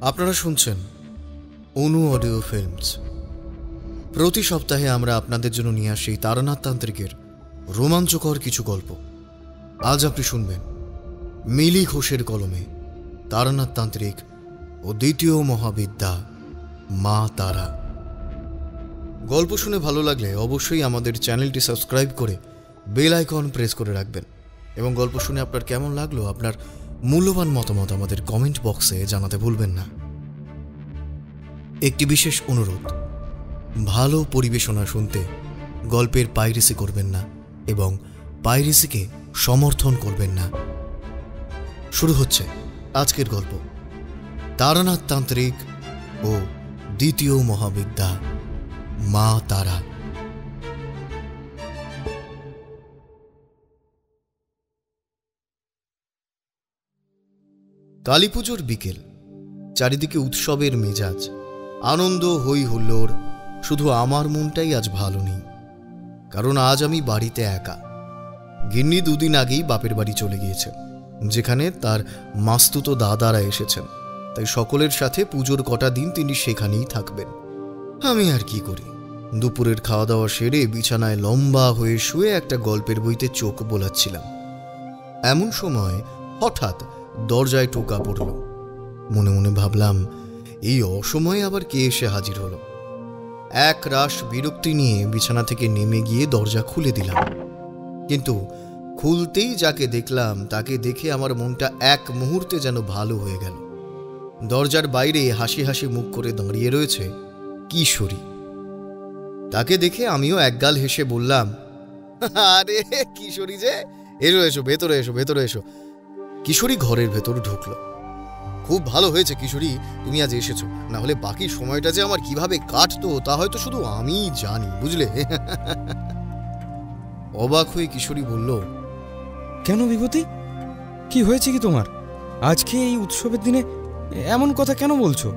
আপনারা শুনছেন অনু audio films. প্রতি সপ্তাহে আমরা আপনাদের জন্য নিয়ে আসি তারানাথ তান্ত্রিকের রোমাঞ্চকর কিছু গল্প। আজ আপনি শুনবেন মিলি ঘোষের কলমে তারানাথ তান্ত্রিক ও দ্বিতীয় মহাবিদ্যা মা তারা। গল্প শুনে ভালো লাগলে অবশ্যই আমাদের চ্যানেলটি সাবস্ক্রাইব করে বেল আইকন প্রেস করে রাখবেন এবং গল্প শুনে আপনার কেমন লাগলো আপনার মূল্যবান মতামত আমাদের কমেন্ট বক্সে জানাতে ভুলবেন না। একটি বিশেষ অনুরোধ, ভালো পরিবেশনা শুনতে গল্পের পাইরেসি করবেন না এবং পাইরেসিকে সমর্থন করবেন না। শুরু হচ্ছে আজকের গল্প তারানাথ তান্ত্রিক ও দ্বিতীয় মহাবিদ্যা মা তারা। কালীপুজোর বিকেল, চারিদিকে উৎসবের মেজাজ, আনন্দ, হই হুল্লোড়। শুধু আমার মনটাই আজ ভালো নেই, কারণ আজ আমি বাড়িতে একা। গিন্নি দুদিন আগেই বাপের বাড়ি চলে গিয়েছেন, যেখানে তার মাস্তুতো দাদারা এসেছেন, তাই সকলের সাথে পুজোর কটা দিন তিনি সেখানেই থাকবেন। আমি আর কি করি, দুপুরের খাওয়া দাওয়া সেরে বিছানায় লম্বা হয়ে শুয়ে একটা গল্পের বইতে চোখ বোলাচ্ছিলাম। এমন সময় হঠাৎ দরজায় টোকা পড়ল। মনে মনে ভাবলাম, এই অসময়ে আবার কে এসে হাজির হলো। এক রাশ বিরক্তি নিয়ে বিছানা থেকে নেমে গিয়ে দরজা খুলে দিলাম, কিন্তু খুলতেই যাকে দেখলাম তাকে দেখে আমার মনটা এক মুহূর্তে যেন ভালো হয়ে গেল। দরজার বাইরে হাসি হাসি মুখ করে দাঁড়িয়ে রয়েছে কিশোরী। তাকে দেখে আমিও একগাল হেসে বললাম, আরে কিশোরী যে, এসো এসো, ভেতরে এসো, ভেতরে এসো। কিশোরী ঘরের ভেতর ঢুকলো। খুব ভালো হয়েছে কিশোরী, তুমি আজ এসেছো, না হলে বাকি সময়টা যে আমার কিভাবে কাটতো তা হয়তো শুধু আমিই জানি, বুঝলে। অবাক হয়ে কিশোরী বলল, কেন বিভূতি, কি হয়েছে কি তোমার? আজকে এই উৎসবের দিনে এমন কথা কেন বলছো?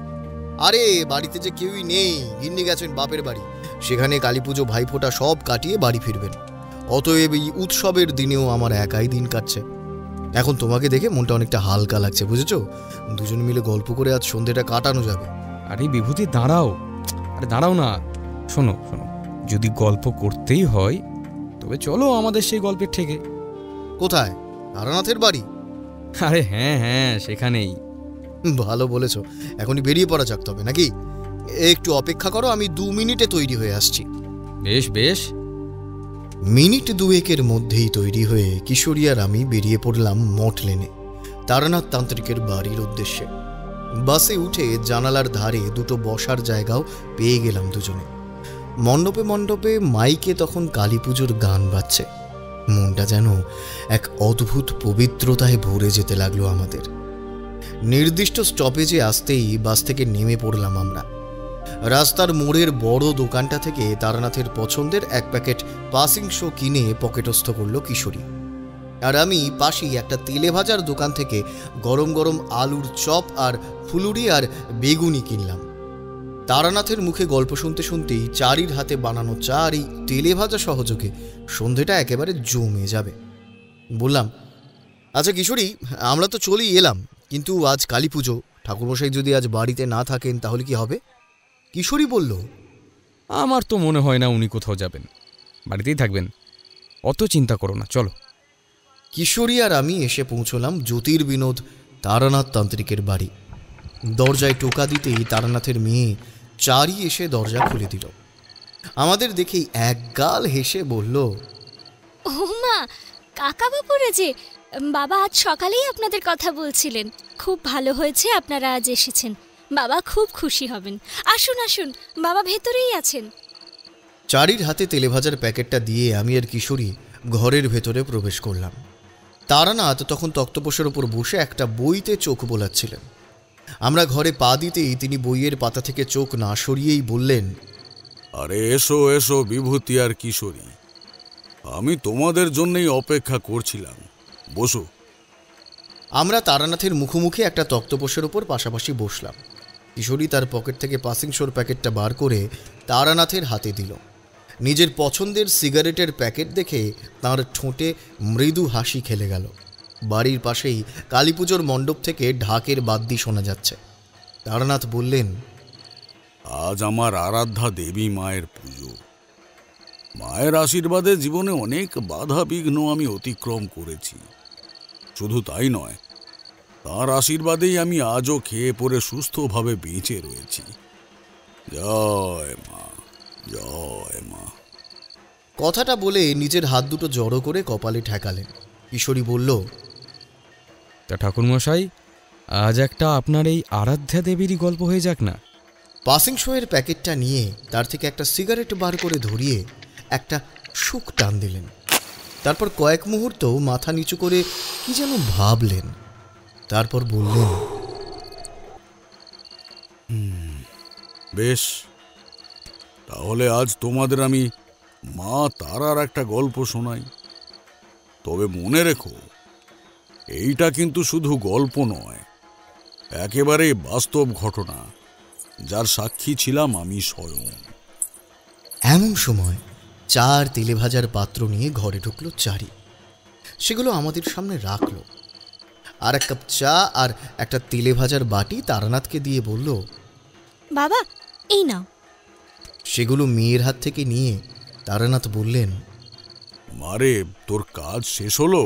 আরে বাড়িতে যে কেউই নেই, গিন্নি গেছেন বাপের বাড়ি, সেখানে কালীপুজো ভাইফোঁটা সব কাটিয়ে বাড়ি ফিরবেন। অতএব এই উৎসবের দিনেও আমার একাই দিন কাটছে। এখন তোমাকে দেখে মনটা অনেকটা হালকা লাগছে, বুঝেছো? দুজন মিলে গল্প করে আজ সন্ধ্যেটা কাটানো যাবে। আরে বিভূতি দাঁড়াও, আরে দাঁড়াও না। শোনো শোনো, যদি গল্প করতেই হয় তবে চলো আমাদের সেই গল্পের ঠেকে। কোথায়? তারানাথের বাড়ি? আরে হ্যাঁ হ্যাঁ, সেখানেই। ভালো বলেছ, এখনই বেরিয়ে পড়া যাক তবে, নাকি? একটু অপেক্ষা করো, আমি 2 মিনিটে তৈরি হয়ে আসছি। বেশ বেশ। মিনিট 2-এর মধ্যেই তৈরি হয়ে কিশোরী আর আমি বেরিয়ে পড়লাম মঠ লেনে, তারানাথ তান্ত্রিকের বাড়ির উদ্দেশ্যে। বাসে উঠে জানালার ধারে দুটো বসার জায়গাও পেয়ে গেলাম দুজনে। মণ্ডপে মণ্ডপে মাইকে তখন কালীপুজোর গান বাজছে। মনটা যেন এক অদ্ভুত পবিত্রতায় ভরে যেতে লাগলো আমাদের। নির্দিষ্ট স্টপেজে আসতেই বাস থেকে নেমে পড়লাম আমরা। রাস্তার মোড়ের বড় দোকানটা থেকে তারানাথের পছন্দের এক প্যাকেট পাসিং শো কিনে পকেটস্থ করল কিশোরী, আর আমি পাশেই একটা তেলে ভাজার দোকান থেকে গরম গরম আলুর চপ আর ফুলুরি আর বেগুনি কিনলাম। তারানাথের মুখে গল্প শুনতে শুনতেই চারির হাতে বানানো চা আর এই তেলে ভাজা সহযোগে সন্ধেটা একেবারে জমে যাবে। বললাম, আচ্ছা কিশোরী, আমরা তো চলেই এলাম, কিন্তু আজ কালী পুজো, ঠাকুরমশাই যদি আজ বাড়িতে না থাকেন তাহলে কি হবে? কিশোরী বলল, আমার তো মনে হয় না উনি কোথাও যাবেন, বাড়িতেই থাকবেন, অত চিন্তা করো না, চলো। কিশোরী আর আমি এসে পৌঁছলাম জ্যোতির্বিনোদ তারানাথ তান্ত্রিকের বাড়ি। দরজায় টোকা দিতেই তারানাথের মেয়ে চারি এসে দরজা খুলে দিল। আমাদের দেখেই একগাল হেসে বলল, ও মা, কাকা বাপুরা যে, বাবা আজ সকালেই আপনাদের কথা বলছিলেন। খুব ভালো হয়েছে আপনারা আজ এসেছেন, বাবা খুব খুশি হবেন। আসুন আসুন, বাবা ভেতরেই আছেন। চারির হাতে তেলে ভাজার প্যাকেটটা দিয়ে আমি আর কিশোরী ঘরের ভেতরে প্রবেশ করলাম। তারানাথ তখন তক্তপোষের ওপর বসে একটা বইতে চোখ বোলাচ্ছিলেন। আমরা ঘরে পা দিতেই তিনি বইয়ের পাতা থেকে চোখ না সরিয়েই বললেন, আরে এসো এসো বিভূতি আর কিশোরী, আমি তোমাদের জন্যই অপেক্ষা করছিলাম, বসো। আমরা তারানাথের মুখোমুখি একটা তক্তপোষের ওপর পাশাপাশি বসলাম। কিশোরী তার পকেট থেকে পাসিং শোর প্যাকেটটা বার করে তারানাথের হাতে দিল। নিজের পছন্দের সিগারেটের প্যাকেট দেখে তাঁর ঠোঁটে মৃদু হাসি খেলে গেল। বাড়ির পাশেই কালীপুজোর মণ্ডপ থেকে ঢাকের বাদ্যি শোনা যাচ্ছে। তারানাথ বললেন, আজ আমার আরাধ্যা দেবী মায়ের পুজো। মায়ের আশীর্বাদে জীবনে অনেক বাধা বিঘ্ন আমি অতিক্রম করেছি। শুধু তাই নয়, তার আশীর্বাদেই আমি আজও খেয়ে পরে সুস্থভাবে বেঁচে রয়েছি। জয় মা, জয় মা। কথাটা বলে নিজের হাত দুটো জড়ো করে কপালে ঠেকালেন। কিশোরী বলল, তা ঠাকুরমশাই, আজ একটা আপনার এই আরাধ্যা দেবীরই গল্প হয়ে যাক না। পাসিং শোয়ের প্যাকেটটা নিয়ে তার থেকে একটা সিগারেট বার করে ধরিয়ে একটা সুখ টান দিলেন। তারপর কয়েক মুহূর্ত মাথা নিচু করে কি যেন ভাবলেন। তারপর বললেন, বেশ, তাহলে আজ তোমাদের আমি মা তারার একটা গল্প শোনাই। তবে মনে রেখো, এইটা কিন্তু শুধু গল্প নয়, একেবারে বাস্তব ঘটনা, যার সাক্ষী ছিলাম আমি স্বয়ং। এমন সময় 4 তেলে ভাজার পাত্র নিয়ে ঘরে ঢুকলো চারি। সেগুলো আমাদের সামনে রাখলো। আর 1 কাপ চা আর একটা তেলে ভাজার বাটি তারানাথকে দিয়ে বলল, বাবা, এই নাও। সেগুলো মেয়ের হাত থেকে নিয়ে তারানাথ বললেন, মারে, তোর কাজ শেষ হলো?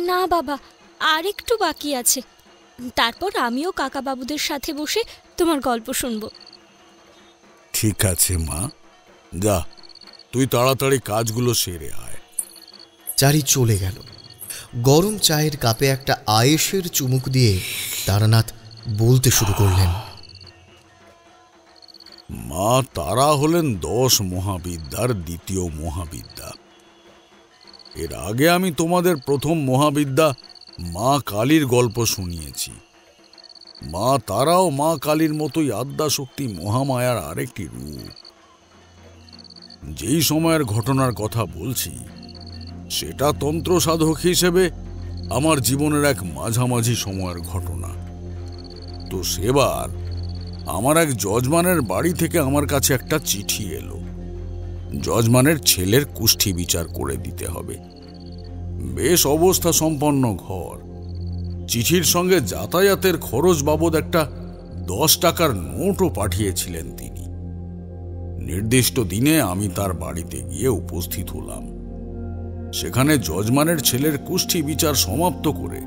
না বাবা, আর একটু বাকি আছে। তারপর আমিও কাকা বাবুদের সাথে বসে তোমার গল্প শুনবো। ঠিক আছে মা, যা, তুই তাড়াতাড়ি কাজগুলো সেরে আয়। চারি চলে গেল। গরম চায়ের কাপে একটা আয়েশের চুমুক দিয়ে তারানাথ বলতে শুরু করলেন, মা তারা হলেন 10 মহাবিদ্যার দ্বিতীয় মহাবিদ্যা। এর আগে আমি তোমাদের প্রথম মহাবিদ্যা মা কালীর গল্প শুনিয়েছি। মা তারাও মা কালীর মতোই আদ্যাশক্তি মহামায়ার আরেকটি রূপ। যেই সময়ের ঘটনার কথা বলছি, সেটা তন্ত্র সাধক হিসেবে আমার জীবনের এক মাঝামাঝি সময়ের ঘটনা। তো সেবার আমার এক যজমানের বাড়ি থেকে আমার কাছে একটা চিঠি এলো। যজমানের ছেলের কুষ্ঠি বিচার করে দিতে হবে। বেশ অবস্থা সম্পন্ন ঘর। চিঠির সঙ্গে যাতায়াতের খরচ বাবদ একটা 10 টাকার নোটও পাঠিয়েছিলেন তিনি। নির্দিষ্ট দিনে আমি তার বাড়িতে গিয়ে উপস্থিত হলাম। সেখানে যজমানের ছেলের কুষ্ঠি বিচার সমাপ্ত করে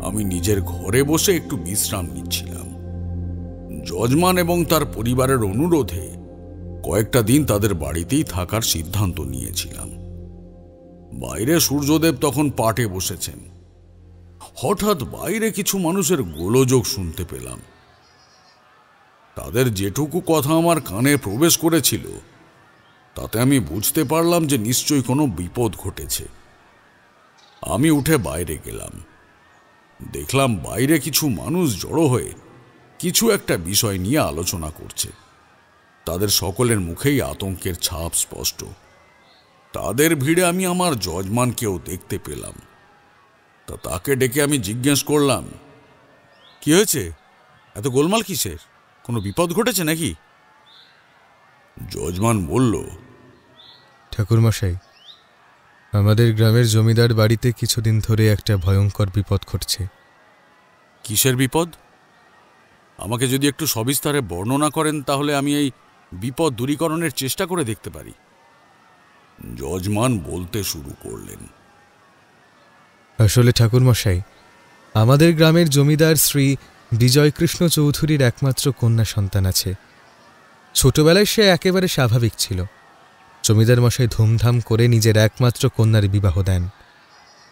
আমি নিজের ঘরে বসে একটু বিশ্রাম নিচ্ছিলাম। যজমান এবং তার পরিবারের অনুরোধে কয়েকটা দিন তাদের বাড়িতেই থাকার সিদ্ধান্ত নিয়েছিলাম। বাইরে সূর্যদেব তখন পাটে বসেছেন। হঠাৎ বাইরে কিছু মানুষের গোলযোগ শুনতে পেলাম। তাদের যেটুকু কথা আমার কানে প্রবেশ করেছিল, তাতে আমি বুঝতে পারলাম যে নিশ্চয়ই কোনো বিপদ ঘটেছে। আমি উঠে বাইরে গেলাম। দেখলাম বাইরে কিছু মানুষ জড়ো হয়ে কিছু একটা বিষয় নিয়ে আলোচনা করছে। তাদের সকলের মুখেই আতঙ্কের ছাপ স্পষ্ট। তাদের ভিড়ে আমি আমার যজমানকেও দেখতে পেলাম। তা তাকে ডেকে আমি জিজ্ঞেস করলাম, কি হয়েছে? এত গোলমাল কিসের? কোনো বিপদ ঘটেছে নাকি? যজমান বলল, ঠাকুরমশাই, আমাদের গ্রামের জমিদার বাড়িতে কিছুদিন ধরে একটা ভয়ঙ্কর বিপদ ঘটছে। কিসের বিপদ? আমাকে যদি একটু সবিস্তারে বর্ণনা করেন, তাহলে আমি এই বিপদ দূরীকরণের চেষ্টা করে দেখতে পারি। যজমান বলতে শুরু করলেন, আসলে ঠাকুরমশাই, আমাদের গ্রামের জমিদার শ্রী বিজয়কৃষ্ণ চৌধুরীর একমাত্র কন্যা সন্তান আছে। ছোটবেলায় সে একেবারে স্বাভাবিক ছিল। জমিদার মশাই ধুমধাম করে নিজের একমাত্র কন্যার বিবাহ দেন।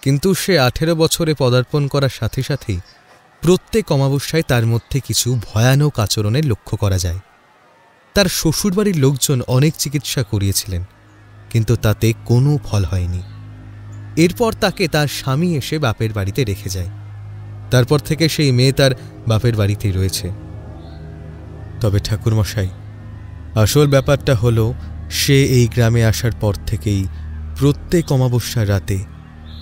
কিন্তু সে 18 বছরে পদার্পণ করার সাথে সাথেই প্রত্যেক অমাবস্যায় তার মধ্যে কিছু ভয়ানক আচরণের লক্ষ্য করা যায়। তার শ্বশুরবাড়ির লোকজন অনেক চিকিৎসা করিয়েছিলেন, কিন্তু তাতে কোনো ফল হয়নি। এরপর তাকে তার স্বামী এসে বাপের বাড়িতে রেখে যায়। তারপর থেকে সেই মেয়ে তার বাপের বাড়িতেই রয়েছে। তবে ঠাকুরমশাই, আসল ব্যাপারটা হলো, সে এই গ্রামে আসার পর থেকেই প্রত্যেক অমাবস্যার রাতে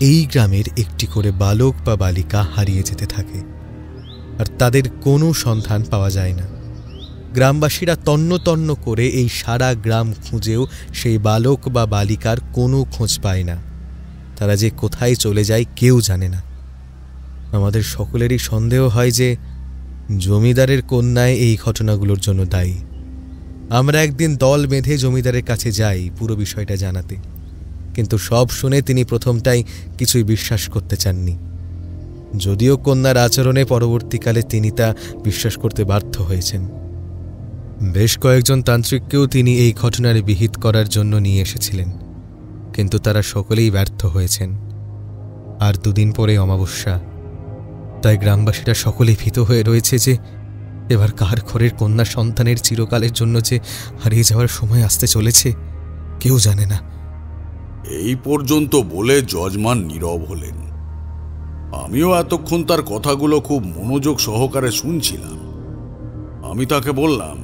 এই গ্রামের একটি করে বালক বা বালিকা হারিয়ে যেতে থাকে, আর তাদের কোনো সন্ধান পাওয়া যায় না। গ্রামবাসীরা তন্ন তন্ন করে এই সারা গ্রাম খুঁজেও সেই বালক বা বালিকার কোনো খোঁজ পায় না। তারা যে কোথায় চলে যায় কেউ জানে না। আমাদের সকলেরই সন্দেহ হয় যে জমিদারের কন্যায় এই ঘটনাগুলোর জন্য দায়ী। আমরা একদিন দল বেঁধে জমিদারের কাছে যাই পুরো বিষয়টা জানাতে, কিন্তু সব শুনে তিনি প্রথমটাই কিছুই বিশ্বাস করতে চাননি। যদিও কন্যার আচরণে পরবর্তীকালে তিনি তা বিশ্বাস করতে বাধ্য হয়েছেন। বেশ কয়েকজন তান্ত্রিককেও তিনি এই ঘটনার বিহিত করার জন্য নিয়ে এসেছিলেন, কিন্তু তারা সকলেই ব্যর্থ হয়েছেন। আর দুদিন পরে অমাবস্যা, তাই গ্রামবাসীরা সকলেই ভীত হয়ে রয়েছে যে এবার কার ঘরের কন্যা সন্তানের চিরকালের জন্য যে হারিয়ে যাওয়ার সময় আসতে চলেছে কেউ জানে না। এই পর্যন্ত বলে যজমান নীরব হলেন। আমিও এতক্ষণ তার কথাগুলো খুব মনোযোগ সহকারে শুনছিলাম। আমি তাকে বললাম,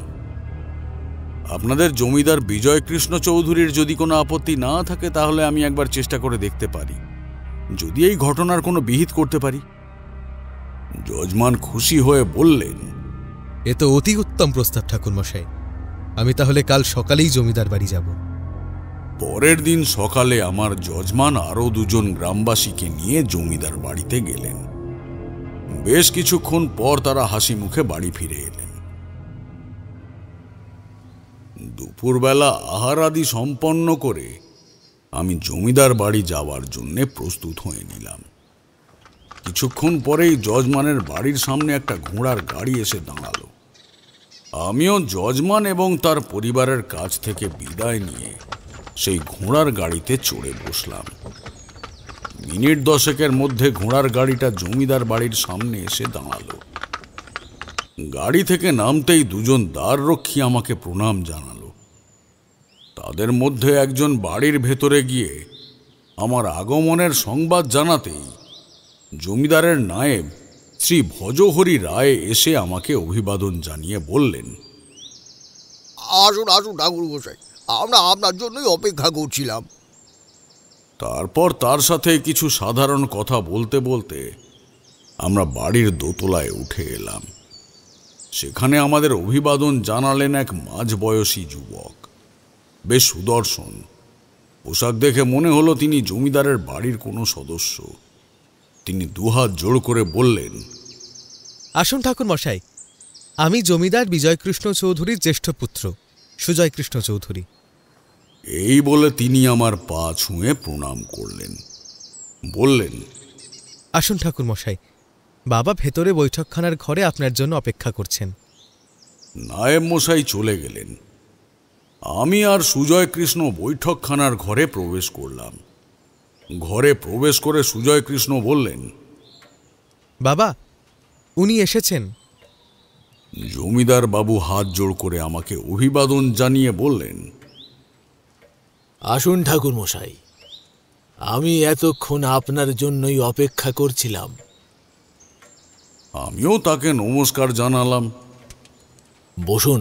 আপনাদের জমিদার বিজয়কৃষ্ণ চৌধুরীর যদি কোনো আপত্তি না থাকে তাহলে আমি একবার চেষ্টা করে দেখতে পারি, যদি এই ঘটনার কোনো বিহিত করতে পারি। যজমান খুশি হয়ে বললেন, এ তো অতি উত্তম প্রস্তাব ঠাকুরমশাই। আমি তাহলে কাল সকালেই জমিদার বাড়ি যাব। পরের দিন সকালে আমার যজমান আরও দুজন গ্রামবাসীকে নিয়ে জমিদার বাড়িতে গেলেন। বেশ কিছুক্ষণ পর তারা হাসি মুখে বাড়ি ফিরে এলেন। দুপুরবেলা আহার আদি সম্পন্ন করে আমি জমিদার বাড়ি যাওয়ার জন্যে প্রস্তুত হয়ে নিলাম। কিছুক্ষণ পরেই যজমানের বাড়ির সামনে একটা ঘোড়ার গাড়ি এসে দাঁড়ালো। আমিও যজমান এবং তার পরিবারের কাছ থেকে বিদায় নিয়ে সেই ঘোড়ার গাড়িতে চড়ে বসলাম। মিনিট 10 মধ্যে ঘোড়ার গাড়িটা জমিদার বাড়ির সামনে এসে দাঁড়ালো। গাড়ি থেকে নামতেই দুজন দ্বাররক্ষী আমাকে প্রণাম জানালো। তাদের মধ্যে একজন বাড়ির ভেতরে গিয়ে আমার আগমনের সংবাদ জানাতেই জমিদারের নায়েব শ্রী ভজহরি রায় এসে আমাকে অভিবাদন জানিয়ে বললেন, আসুন আসুন ঠাকুর গোসাই, আমরা আপনার জন্যই অপেক্ষা করছিলাম। তারপর তার সাথে কিছু সাধারণ কথা বলতে বলতে আমরা বাড়ির দোতলায় উঠে এলাম। সেখানে আমাদের অভিবাদন জানালেন এক মাঝবয়সী যুবক, বেশ সুদর্শন। পোশাক দেখে মনে হলো তিনি জমিদারের বাড়ির কোনো সদস্য। তিনি দুহাত জোড় করে বললেন, আসুন ঠাকুরমশাই, আমি জমিদার বিজয়কৃষ্ণ চৌধুরীর জ্যেষ্ঠ পুত্র সুজয় কৃষ্ণ চৌধুরী। এই বলে তিনি আমার পা ছুঁয়ে প্রণাম করলেন। বললেন, আসুন ঠাকুরমশাই, বাবা ভেতরে বৈঠকখানার ঘরে আপনার জন্য অপেক্ষা করছেন। নায়েব মশাই চলে গেলেন। আমি আর সুজয় কৃষ্ণ বৈঠকখানার ঘরে প্রবেশ করলাম। ঘরে প্রবেশ করে সুজয় কৃষ্ণ বললেন, বাবা, উনি এসেছেন। জমিদার বাবু হাত জোড় করে আমাকে অভিবাদন জানিয়ে বললেন, আসুন ঠাকুর মশাই, আমি এতক্ষণ আপনার জন্যই অপেক্ষা করছিলাম। আমিও তাকে নমস্কার জানালাম। বসুন।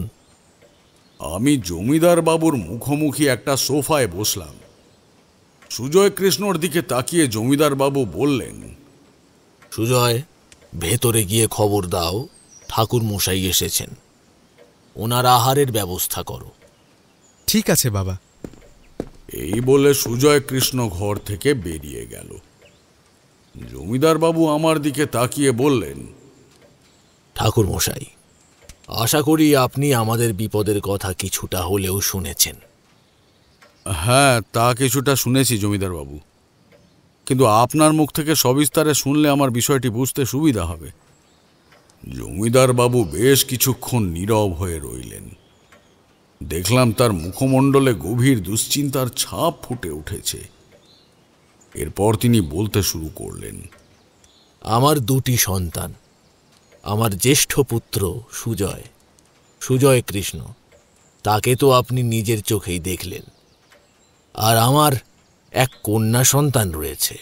আমি জমিদার বাবুর মুখোমুখি একটা সোফায় বসলাম। সুজয় কৃষ্ণর দিকে তাকিয়ে জমিদার বাবু বললেন, সুজয়, ভেতরে গিয়ে খবর দাও ঠাকুর মশাই এসেছেন, ওনার আহারের ব্যবস্থা করো। ঠিক আছে বাবা। এই বলে সুজয় কৃষ্ণ ঘর থেকে বেরিয়ে গেল। জমিদার বাবু আমার দিকে তাকিয়ে বললেন, ঠাকুর মশাই, আশা করি আপনি আমাদের বিপদের কথা কিছুটা হলেও শুনেছেন। হ্যাঁ, তা কিছুটা শুনেছি জমিদার বাবু, কিন্তু আপনার মুখ থেকে সবিস্তারে শুনলে আমার বিষয়টি বুঝতে সুবিধা হবে। জমিদার বাবু বেশ কিছুক্ষণ নীরব হয়ে রইলেন। দেখলাম তার মুখমণ্ডলে গভীর দুশ্চিন্তার ছাপ ফুটে উঠেছে। এরপর তিনি বলতে শুরু করলেন, আমার দুটি সন্তান, আমার জ্যেষ্ঠ পুত্র সুজয় কৃষ্ণ, তাকে তো আপনি নিজের চোখেই দেখলেন। আর আমার এক কন্যা সন্তান রয়েছে,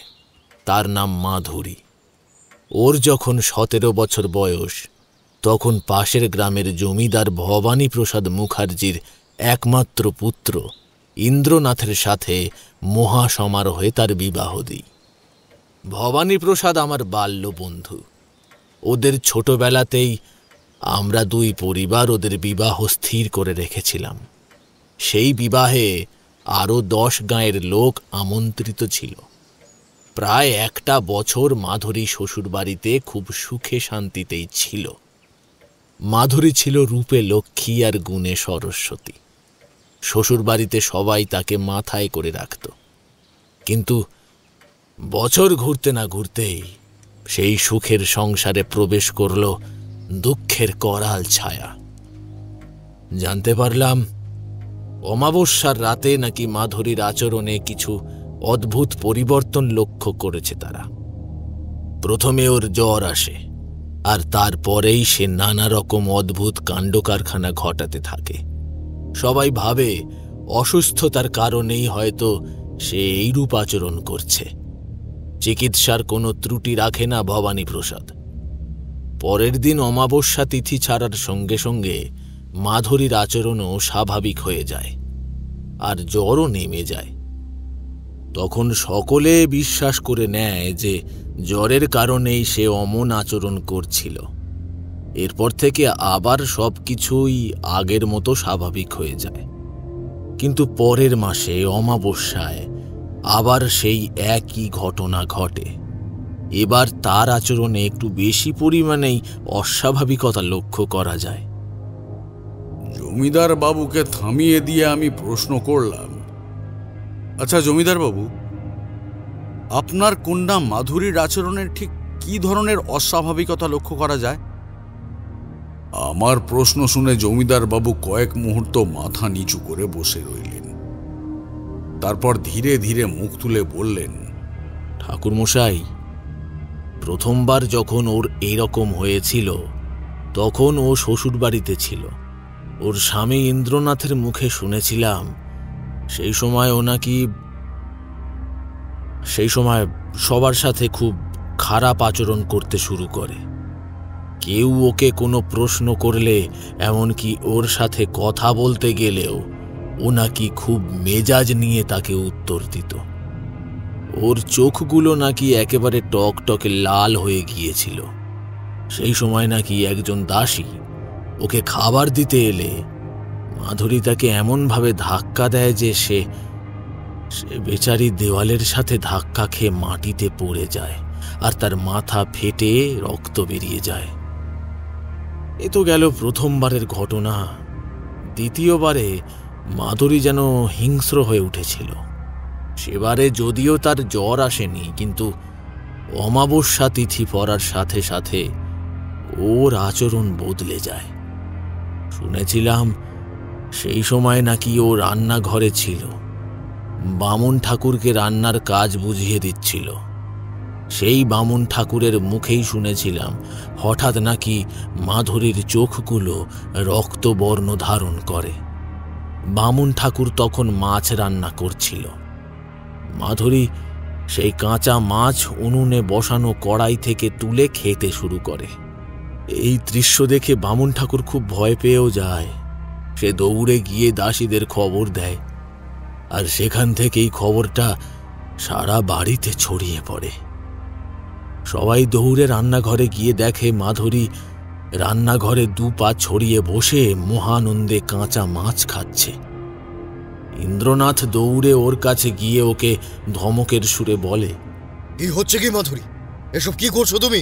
তার নাম মাধুরী। ওর যখন 17 বছর বয়স, তখন পাশের গ্রামের জমিদার ভবানী প্রসাদ মুখার্জির একমাত্র পুত্র ইন্দ্রনাথের সাথে মহাসমারোহে তার বিবাহ দিই। ভবানী প্রসাদ আমার বাল্য বন্ধু। ওদের ছোটবেলাতেই আমরা দুই পরিবার ওদের বিবাহ স্থির করে রেখেছিলাম। সেই বিবাহে আরও 10 গাঁয়ের লোক আমন্ত্রিত ছিল। প্রায় 1 বছর মাধুরী শ্বশুরবাড়িতে খুব সুখে শান্তিতেই ছিল। মাধুরী ছিল রূপে লক্ষ্মী আর গুণে সরস্বতী। শ্বশুরবাড়িতে সবাই তাকে মাথায় করে রাখত, কিন্তু বছর ঘুরতে না ঘুরতেই সেই সুখের সংসারে প্রবেশ করল দুঃখের করাল ছায়া। জানতে পারলাম অমাবস্যার রাতে নাকি মাধুরীর আচরণে কিছু অদ্ভুত পরিবর্তন লক্ষ্য করেছে তারা। প্রথমে ওর জ্বর আসে, আর তারপরেই সে নানা রকম অদ্ভুত কাণ্ডকারখানা ঘটাতে থাকে। সবাই ভাবে অসুস্থতার কারণেই হয়তো সে এইরূপ আচরণ করছে। চিকিৎসার কোনো ত্রুটি রাখে না ভবানী প্রসাদ। পরের দিন অমাবস্যা তিথি ছাড়ার সঙ্গে সঙ্গে মাধুরীর আচরণও স্বাভাবিক হয়ে যায়, আর জ্বরও নেমে যায়। তখন সকলে বিশ্বাস করে নেয় যে জ্বরের কারণেই সে অমন আচরণ করছিল। এরপর থেকে আবার সবকিছুই আগের মতো স্বাভাবিক হয়ে যায়। কিন্তু পরের মাসে অমাবস্যায় আবার সেই একই ঘটনা ঘটে। এবার তার আচরণে একটু বেশি পরিমাণেই অস্বাভাবিকতা লক্ষ্য করা যায়। জমিদার বাবুকে থামিয়ে দিয়ে আমি প্রশ্ন করলাম, আচ্ছা জমিদার বাবু, আপনার কন্যা মাধুরীর আচরণের ঠিক কি ধরনের অস্বাভাবিকতা লক্ষ্য করা যায়? আমার প্রশ্ন শুনে জমিদার বাবু কয়েক মুহূর্ত মাথা নিচু করে বসে রইলেন। তারপর ধীরে ধীরে মুখ তুলে বললেন, ঠাকুরমশাই, প্রথমবার যখন ওর এইরকম হয়েছিল তখন ও শ্বশুরবাড়িতে ছিল। ওর স্বামী ইন্দ্রনাথের মুখে শুনেছিলাম সেই সময় সবার সাথে খুব খারাপ আচরণ করতে শুরু করে। কেউ ওকে কোনো প্রশ্ন করলে, এমনকি ওর সাথে কথা বলতে গেলেও ও নাকি খুব মেজাজ নিয়ে তাকে উত্তর দিত। ওর চোখগুলো নাকি একেবারে টকটকে লাল হয়ে গিয়েছিল। সেই সময় নাকি একজন দাসী ওকে খাবার দিতে এলে মাধুরী তাকে এমনভাবে ধাক্কা দেয় যে সে বেচারি দেওয়ালের সাথে ধাক্কা খেয়ে মাটিতে পড়ে যায়, আর তার মাথা ফেটে রক্ত বেরিয়ে যায়। এ তো গেল প্রথমবারের ঘটনা। দ্বিতীয়বারে মাধুরী যেন হিংস্র হয়ে উঠেছিল। সেবারে যদিও তার জ্বর আসেনি, কিন্তু অমাবস্যা তিথি পড়ার সাথে সাথে ওর আচরণ বদলে যায়। শুনেছিলাম সেই সময় নাকি ও রান্নাঘরে ছিল, বামুন ঠাকুরকে রান্নার কাজ বুঝিয়ে দিচ্ছিল। সেই বামুন ঠাকুরের মুখেই শুনেছিলাম হঠাৎ নাকি মাধুরীর চোখগুলো রক্তবর্ণ ধারণ করে। বামুন ঠাকুর তখন মাছ রান্না করছিল। মাধুরী সেই কাঁচা মাছ উনুনে বসানো কড়াই থেকে তুলে খেতে শুরু করে। এই দৃশ্য দেখে বামুন ঠাকুর খুব ভয় পেয়েও যায়। সে দৌড়ে গিয়ে দাসীদের খবর দেয়, আর সেখান থেকেই খবরটা সারা বাড়িতে ছড়িয়ে পড়ে। সবাই দৌড়ে রান্নাঘরে গিয়ে দেখে মাধুরী রান্নাঘরে দু পা ছড়িয়ে বসে মহানন্দে কাঁচা মাছ খাচ্ছে। ইন্দ্রনাথ দৌড়ে ওর কাছে গিয়ে ওকে ধমকের সুরে বলে, কি হচ্ছে কি মাধুরী, এসব কি করছো তুমি?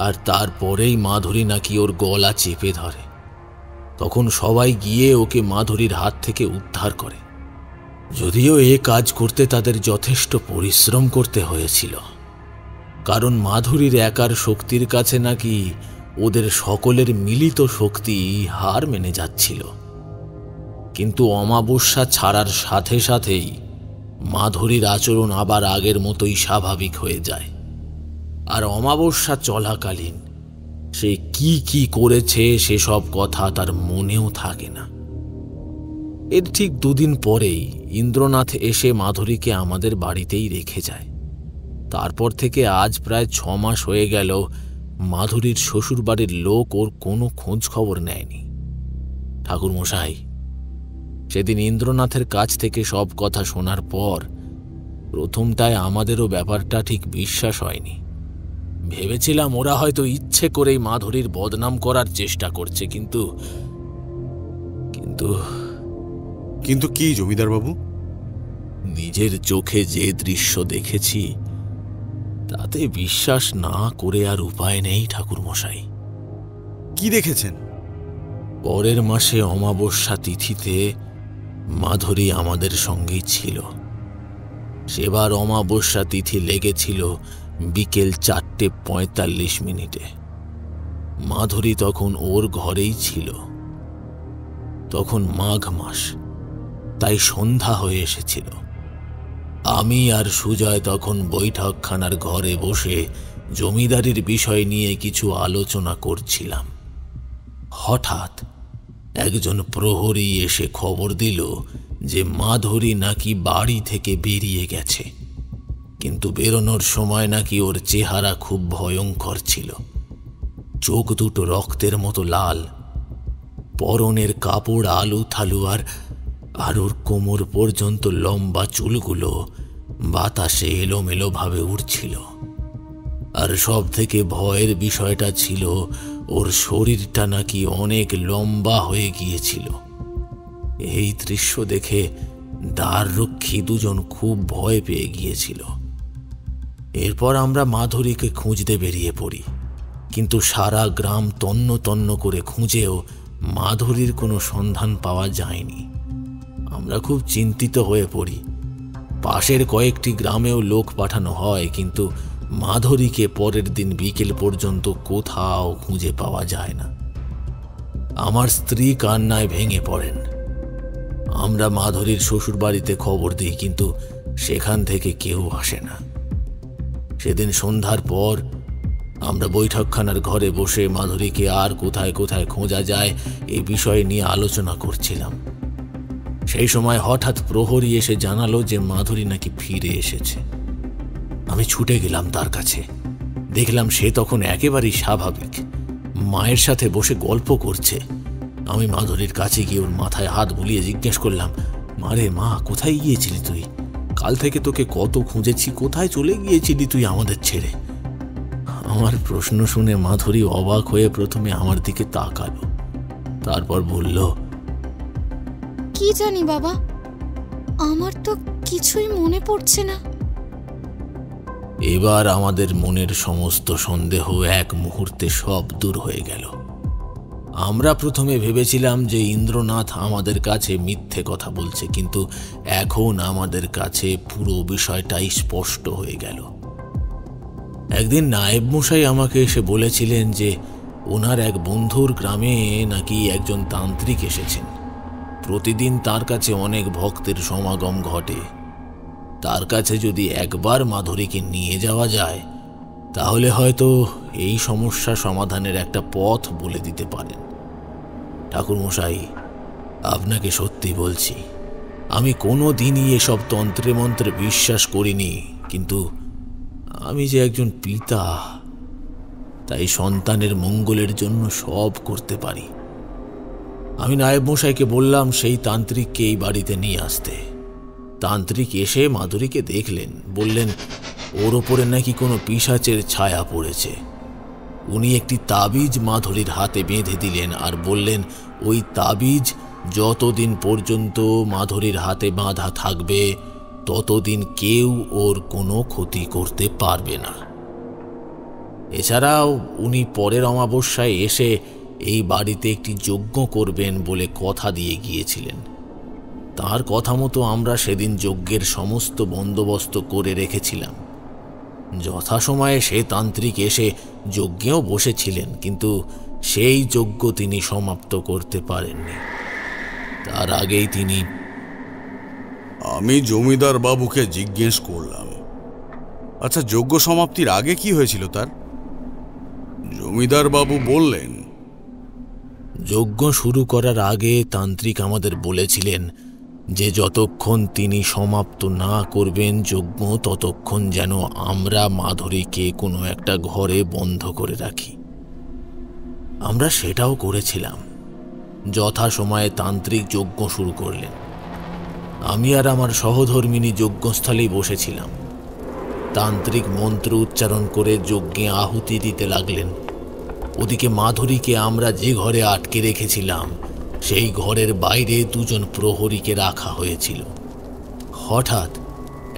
আর তারপরেই মাধুরী নাকি ওর গলা চেপে ধরে। তখন সবাই গিয়ে ওকে মাধুরীর হাত থেকে উদ্ধার করে। যদিও এ কাজ করতে তাদের যথেষ্ট পরিশ্রম করতে হয়েছিল, কারণ মাধুরীর একার শক্তির কাছে নাকি ওদের সকলের মিলিত শক্তি হার মেনে যাচ্ছিল। কিন্তু অমাবস্যা ছাড়ার সাথে সাথেই মাধুরীর আচরণ আবার আগের মতোই স্বাভাবিক হয়ে যায়। আর অমাবস্যা চলাকালীন সে কি কি করেছে সেসব কথা তার মনেও থাকে না। এর ঠিক দুদিন পরেই ইন্দ্রনাথ এসে মাধুরীকে আমাদের বাড়িতেই রেখে যায়। তারপর থেকে আজ প্রায় 6 মাস হয়ে গেল মাধুরীর শ্বশুরবাড়ির লোক ওর কোনো খোঁজ খবর নেয়নি। ঠাকুরমশাই, সেদিন ইন্দ্রনাথের কাছ থেকে সব কথা শোনার পর প্রথমটায় আমাদেরও ব্যাপারটা ঠিক বিশ্বাস হয়নি। ভেবেছিলাম ওরা হয়তো ইচ্ছে করেই মাধুরীর বদনাম করার চেষ্টা করছে, কিন্তু কিন্তু কিন্তু কি জমিদার বাবু? নিজের চোখে যে দৃশ্য দেখেছি তাতে বিশ্বাস না করে আর উপায় নেই ঠাকুরমশাই। কি দেখেছেন? পরের মাসে অমাবস্যা তিথিতে মাধুরী আমাদের সঙ্গেই ছিল। সেবার অমাবস্যা তিথি লেগেছিল বিকেল 4:45। মাধুরী তখন ওর ঘরেই ছিল। তখন মাঘ মাস, তাই সন্ধ্যা হয়ে এসেছিল। আমি আর সুজয় তখন বৈঠকখানার ঘরে বসে জমিদারির বিষয় নিয়ে কিছু আলোচনা করছিলাম। হঠাৎ একজন প্রহরী এসে খবর দিল যে মাধুরী নাকি বাড়ি থেকে বেরিয়ে গেছে, কিন্তু বেরোনোর সময় নাকি ওর চেহারা খুব ভয়ঙ্কর ছিল। চোখ দুটো রক্তের মতো লাল, পরনের কাপড় আলু থালু, আর ওর কোমর পর্যন্ত লম্বা চুলগুলো বাতাসে এলোমেলো ভাবে উড়ছিল। আর সব থেকে ভয়ের বিষয়টা ছিল ওর শরীরটা নাকি অনেক লম্বা হয়ে গিয়েছিল। এই দৃশ্য দেখে দ্বাররক্ষী দুজন খুব ভয় পেয়ে গিয়েছিল। এরপর আমরা মাধুরীকে খুঁজতে বেরিয়ে পড়ি, কিন্তু সারা গ্রাম তন্ন তন্ন করে খুঁজেও মাধুরীর কোনো সন্ধান পাওয়া যায়নি। আমরা খুব চিন্তিত হয়ে পড়ি। পাশের কয়েকটি গ্রামেও লোক পাঠানো হয়, কিন্তু মাধুরীকে পরের দিন বিকেল পর্যন্ত কোথাও খুঁজে পাওয়া যায় না। আমার স্ত্রী কান্নায় ভেঙে পড়েন। আমরা মাধুরীর শ্বশুর বাড়িতে খবর দিই, কিন্তু সেখান থেকে কেউ আসে না। সেদিন সন্ধ্যার পর আমরা বৈঠকখানার ঘরে বসে মাধুরীকে আর কোথায় কোথায় খোঁজা যায় এই বিষয়ে নিয়ে আলোচনা করছিলাম। সেই সময় হঠাৎ প্রহরী এসে জানালো যে মাধুরী নাকি ফিরে এসেছে। আমি ছুটে গেলাম তার কাছে। দেখলাম সে তখন একেবারেই স্বাভাবিক, মায়ের সাথে বসে গল্প করছে। আমি মাধুরীর কাছে গিয়ে ওর মাথায় হাত বুলিয়ে জিজ্ঞেস করলাম, মারে মা, কোথায় গিয়েছিলি তুই? কাল থেকে তোকে কত খুঁজেছি, কোথায় চলে গিয়েছিলি তুই আমাদের ছেড়ে? আমার প্রশ্ন শুনে মাধুরী অবাক হয়ে প্রথমে আমার দিকে তাকালো, তারপর বলল, কি জানি বাবা, আমার তো কিছুই মনে পড়ছে না। এবার আমাদের মনের সমস্ত সন্দেহ এক মুহূর্তে সব দূর হয়ে গেল। আমরা প্রথমে ভেবেছিলাম যে ইন্দ্রনাথ আমাদের কাছে মিথ্যে কথা বলছে, কিন্তু এখন আমাদের কাছে পুরো বিষয়টাই স্পষ্ট হয়ে গেল। একদিন নায়েব মশাই আমাকে এসে বলেছিলেন যে ওনার এক বন্ধুর গ্রামে নাকি একজন তান্ত্রিক এসেছেন। প্রতিদিন তার কাছে অনেক ভক্তের সমাগম ঘটে। তার কাছে যদি একবার মাধুরীকে নিয়ে যাওয়া যায়, তাহলে হয়তো এই সমস্যা সমাধানের একটা পথ বলে দিতে পারেন। ঠাকুরমশাই, আপনাকে সত্যি বলছি, আমি কোনো দিনই এসব তন্ত্রে মন্ত্রে বিশ্বাস করিনি, কিন্তু আমি যে একজন পিতা, তাই সন্তানের মঙ্গলের জন্য সব করতে পারি। আমি নায়েব মশাইকে বললাম সেই তান্ত্রিককে এই বাড়িতে নিয়ে আসতে। তান্ত্রিক এসে মাধুরীকে দেখলেন, বললেন ওর ওপরে নাকি কোনো পিশাচের ছায়া পড়েছে। উনি একটি তাবিজ মাধুরীর হাতে বেঁধে দিলেন আর বললেন ওই তাবিজ যতদিন পর্যন্ত মাধুরীর হাতে বাঁধা থাকবে ততদিন কেউ ওর কোনো ক্ষতি করতে পারবে না। এছাড়াও উনি পরের অমাবস্যায় এসে এই বাড়িতে একটি যজ্ঞ করবেন বলে কথা দিয়ে গিয়েছিলেন। তার কথা মতো আমরা সেদিন যজ্ঞের সমস্ত বন্দোবস্ত করে রেখেছিলাম। যথাসময়ে সে তান্ত্রিক এসে যজ্ঞেও বসেছিলেন, কিন্তু সেই যজ্ঞ তিনি সমাপ্ত করতে পারেননি। তার আগেই তিনি... আমি জমিদার বাবুকে জিজ্ঞেস করলাম, আচ্ছা যজ্ঞ সমাপ্তির আগে কি হয়েছিল তার? জমিদার বাবু বললেন, যজ্ঞ শুরু করার আগে তান্ত্রিক আমাদের বলেছিলেন যে যতক্ষণ তিনি সমাপ্ত না করবেন যজ্ঞ, ততক্ষণ যেন আমরা মাধুরীকে কোনো একটা ঘরে বন্ধ করে রাখি। আমরা সেটাও করেছিলাম। যথাসময়ে তান্ত্রিক যজ্ঞ শুরু করলেন। আমি আর আমার সহধর্মিনী যজ্ঞস্থলেই বসেছিলাম। তান্ত্রিক মন্ত্র উচ্চারণ করে যজ্ঞে আহুতি দিতে লাগলেন। ওদিকে মাধুরীকে আমরা যে ঘরে আটকে রেখেছিলাম সেই ঘরের বাইরে দুজন প্রহরীকে রাখা হয়েছিল। হঠাৎ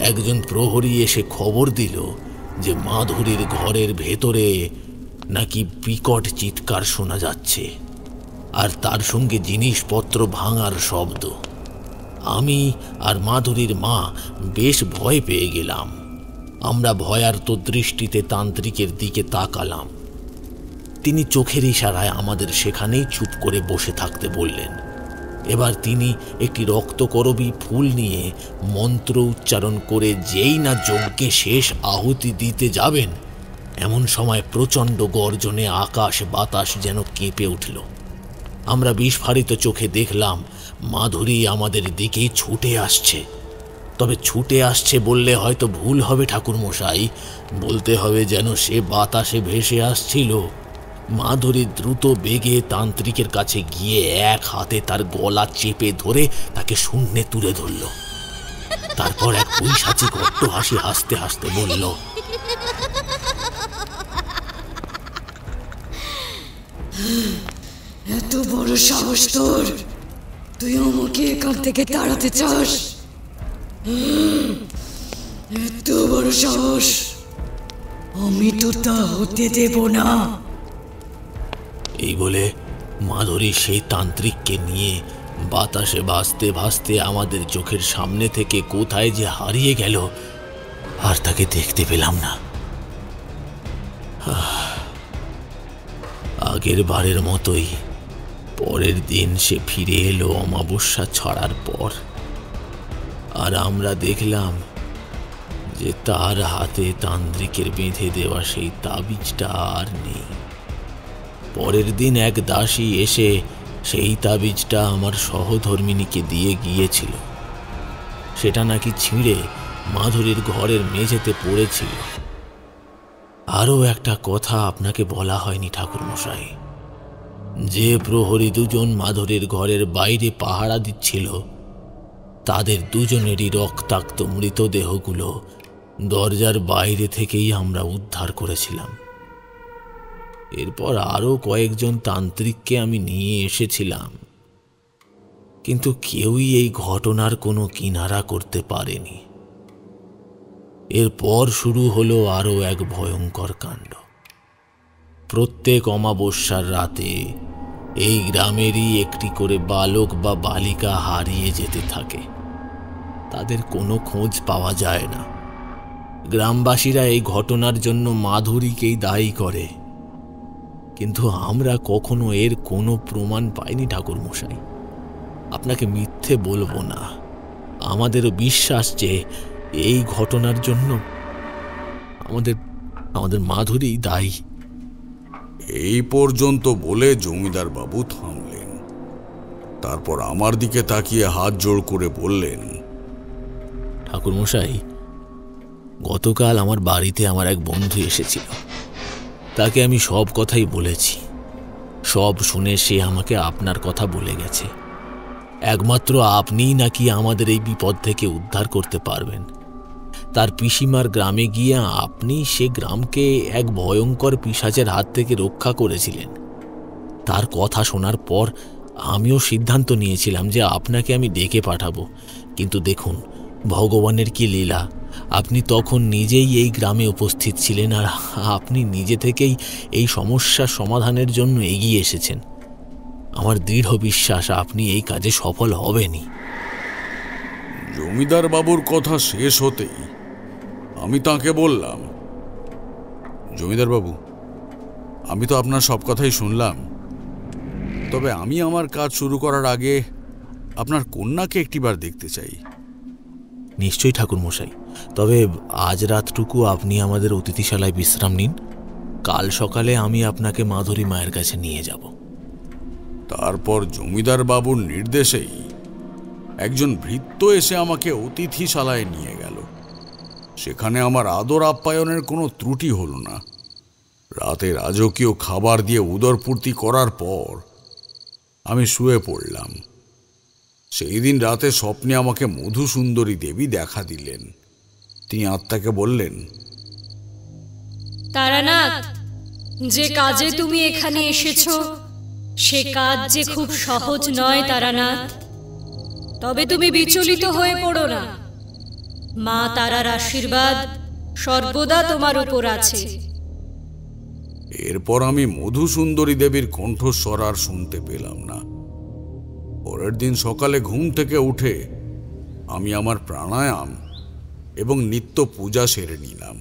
একজন প্রহরী এসে খবর দিল যে মাধুরীর ঘরের ভেতরে নাকি বিকট চিৎকার শোনা যাচ্ছে, আর তার সঙ্গে জিনিসপত্র ভাঙার শব্দ। আমি আর মাধুরীর মা বেশ ভয় পেয়ে গেলাম। আমরা ভয়ার্ত দৃষ্টিতে তান্ত্রিকের দিকে তাকালাম। তিনি চোখের ইশারায় আমাদের সেখানেই চুপ করে বসে থাকতে বললেন। এবার তিনি একটি রক্তকরবী ফুল নিয়ে মন্ত্র উচ্চারণ করে যেই না যজ্ঞে শেষ আহুতি দিতে যাবেন, এমন সময় প্রচণ্ড গর্জনে আকাশ বাতাস যেন কেঁপে উঠল। আমরা বিস্ফারিত চোখে দেখলাম মাধুরী আমাদের দিকেই ছুটে আসছে। তবে ছুটে আসছে বললে হয়তো ভুল হবে ঠাকুরমশাই, বলতে হবে যেন সে বাতাসে ভেসে আসছিল। মাধুরী দ্রুত বেগে তান্ত্রিকের কাছে গিয়ে এক হাতে তার গলা চেপে ধরে তাকে শূন্যে তুলে ধরল। তারপর এক পৈশাচিক অট্টহাসি হাসতে হাসতে বলল, এত বড় সাহস তোর! তুই আমাকে এখান থেকে তাড়াতে চাস? এত বড় সাহস! আমি তো তা হতে দেব না। এই বলে মাধুরী সেই তান্ত্রিককে নিয়ে বাতাসে ভাসতে ভাসতে আমাদের চোখের সামনে থেকে কোথায় যে হারিয়ে গেল, আর তাকে দেখতে পেলাম না। আগের বারের মতোই পরের দিন সে ফিরে এলো অমাবস্যা ছড়ার পর, আর আমরা দেখলাম যে তার হাতে তান্ত্রিকের বেঁধে দেওয়া সেই তাবিজটা আর নেই। পরের দিন এক দাসী এসে সেই তাবিজটা আমার সহধর্মিণীকে দিয়ে গিয়েছিল। সেটা নাকি ছিঁড়ে মাধুরীর ঘরের মেঝেতে পড়েছিল। আরও একটা কথা আপনাকে বলা হয়নি ঠাকুরমশাই। যে প্রহরী দুজন মাধুরীর ঘরের বাইরে পাহারা দিচ্ছিল, তাদের দুজনেরই রক্তাক্ত মৃতদেহগুলো দরজার বাইরে থেকেই আমরা উদ্ধার করেছিলাম। এরপর আরও কয়েকজন তান্ত্রিককে আমি নিয়ে এসেছিলাম, কিন্তু কেউই এই ঘটনার কোনো কিনারা করতে পারেনি। এরপর শুরু হলো আরও এক ভয়ঙ্কর কাণ্ড। প্রত্যেক অমাবস্যার রাতে এই গ্রামেরই একটি করে বালক বা বালিকা হারিয়ে যেতে থাকে। তাদের কোনো খোঁজ পাওয়া যায় না। গ্রামবাসীরা এই ঘটনার জন্য মাধুরীকেই দায়ী করে, কিন্তু আমরা কখনো এর কোনো প্রমাণ পাইনি ঠাকুরমশাই। আপনাকে মিথ্যে বলবো না, আমাদেরও বিশ্বাস যে এই ঘটনার জন্য আমাদের মাধুরী দায়ী। এই পর্যন্ত বলে জমিদার বাবু থামলেন। তারপর আমার দিকে তাকিয়ে হাত জোড় করে বললেন, ঠাকুরমশাই, গতকাল আমার বাড়িতে আমার এক বন্ধু এসেছিল। তাকে আমি সব কথাই বলেছি। সব শুনে সে আমাকে আপনার কথা বলে গেছে। একমাত্র আপনিই নাকি আমাদের এই বিপদ থেকে উদ্ধার করতে পারবেন। তার পিসিমার গ্রামে গিয়ে আপনি সে গ্রামকে এক ভয়ঙ্কর পিশাচের হাত থেকে রক্ষা করেছিলেন। তার কথা শোনার পর আমিও সিদ্ধান্ত নিয়েছিলাম যে আপনাকে আমি ডেকে পাঠাবো, কিন্তু দেখুন ভগবানের কি লীলা, আপনি তখন নিজেই এই গ্রামে উপস্থিত ছিলেন, আর আপনি নিজে থেকেই এই সমস্যার সমাধানের জন্য এগিয়ে এসেছেন। আমার দৃঢ় বিশ্বাস আপনি এই কাজে সফল হবেনই। জমিদার বাবুর কথা শেষ হতেই আমি তাকে বললাম, জমিদার বাবু, আমি তো আপনার সব কথাই শুনলাম, তবে আমি আমার কাজ শুরু করার আগে আপনার কন্যাকে একটিবার দেখতে চাই। নিশ্চয়ই ঠাকুরমশাই, তবে আজ রাতটুকু আপনি আমাদের অতিথিশালায় বিশ্রাম নিন। কাল সকালে আমি আপনাকে মাধুরী মায়ের কাছে নিয়ে যাব। তারপর জমিদার বাবুর নির্দেশেই একজন ভৃত্য এসে আমাকে অতিথিশালায় নিয়ে গেল। সেখানে আমার আদর আপ্যায়নের কোনো ত্রুটি হলো না। রাতে রাজকীয় খাবার দিয়ে উদরপূর্তি করার পর আমি শুয়ে পড়লাম। সেই দিন রাতে স্বপ্নে আমাকে মধুসুন্দরী দেবী দেখা দিলেন। তিনি আত্মাকে বললেন, তারানাথ, যে কাজে তুমি এখানে এসেছো সে কাজ যে খুব সহজ নয় তারানাথ। তবে তুমি বিচলিত হয়ে পড়ো না। মা তারার আশীর্বাদ সর্বদা তোমার উপর আছে। এরপর আমি মধুসুন্দরী দেবীর কণ্ঠস্বর আর শুনতে পেলাম না। পরের দিন সকালে ঘুম থেকে উঠে আমি আমার প্রাণায়াম এবং নিত্য পূজা সেরে নিলাম।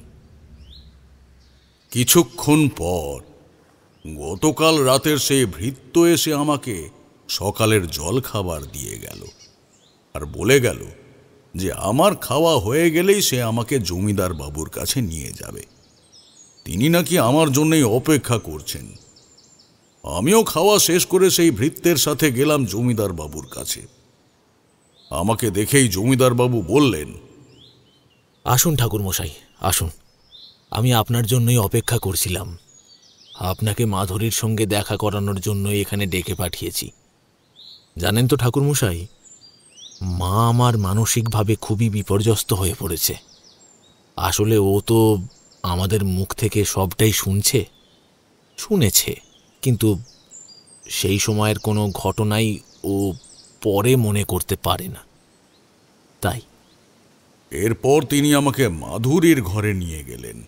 কিছুক্ষণ পর গতকাল রাতের সেই ভৃত্য এসে আমাকে সকালের জল খাবার দিয়ে গেল আর বলে গেল যে আমার খাওয়া হয়ে গেলেই সে আমাকে জমিদার বাবুর কাছে নিয়ে যাবে। তিনি নাকি আমার জন্যই অপেক্ষা করছেন। আমিও খাওয়া শেষ করে সেই ভৃত্যের সাথে গেলাম জমিদার বাবুর কাছে। আমাকে দেখেই জমিদার বাবু বললেন, আসুন ঠাকুরমশাই, আসুন। আমি আপনার জন্যই অপেক্ষা করছিলাম। আপনাকে মাধুরীর সঙ্গে দেখা করানোর জন্য এখানে ডেকে পাঠিয়েছি। জানেন তো ঠাকুরমশাই, মা আমার মানসিকভাবে খুবই বিপর্যস্ত হয়ে পড়েছে। আসলে ও তো আমাদের মুখ থেকে সবটাই শুনেছে, কিন্তু সেই সময়ের কোনো ঘটনাই ও পরে মনে করতে পারে না। তাই এরপর তিনি আমাকে মাধুরীর ঘরে নিয়ে গেলেন।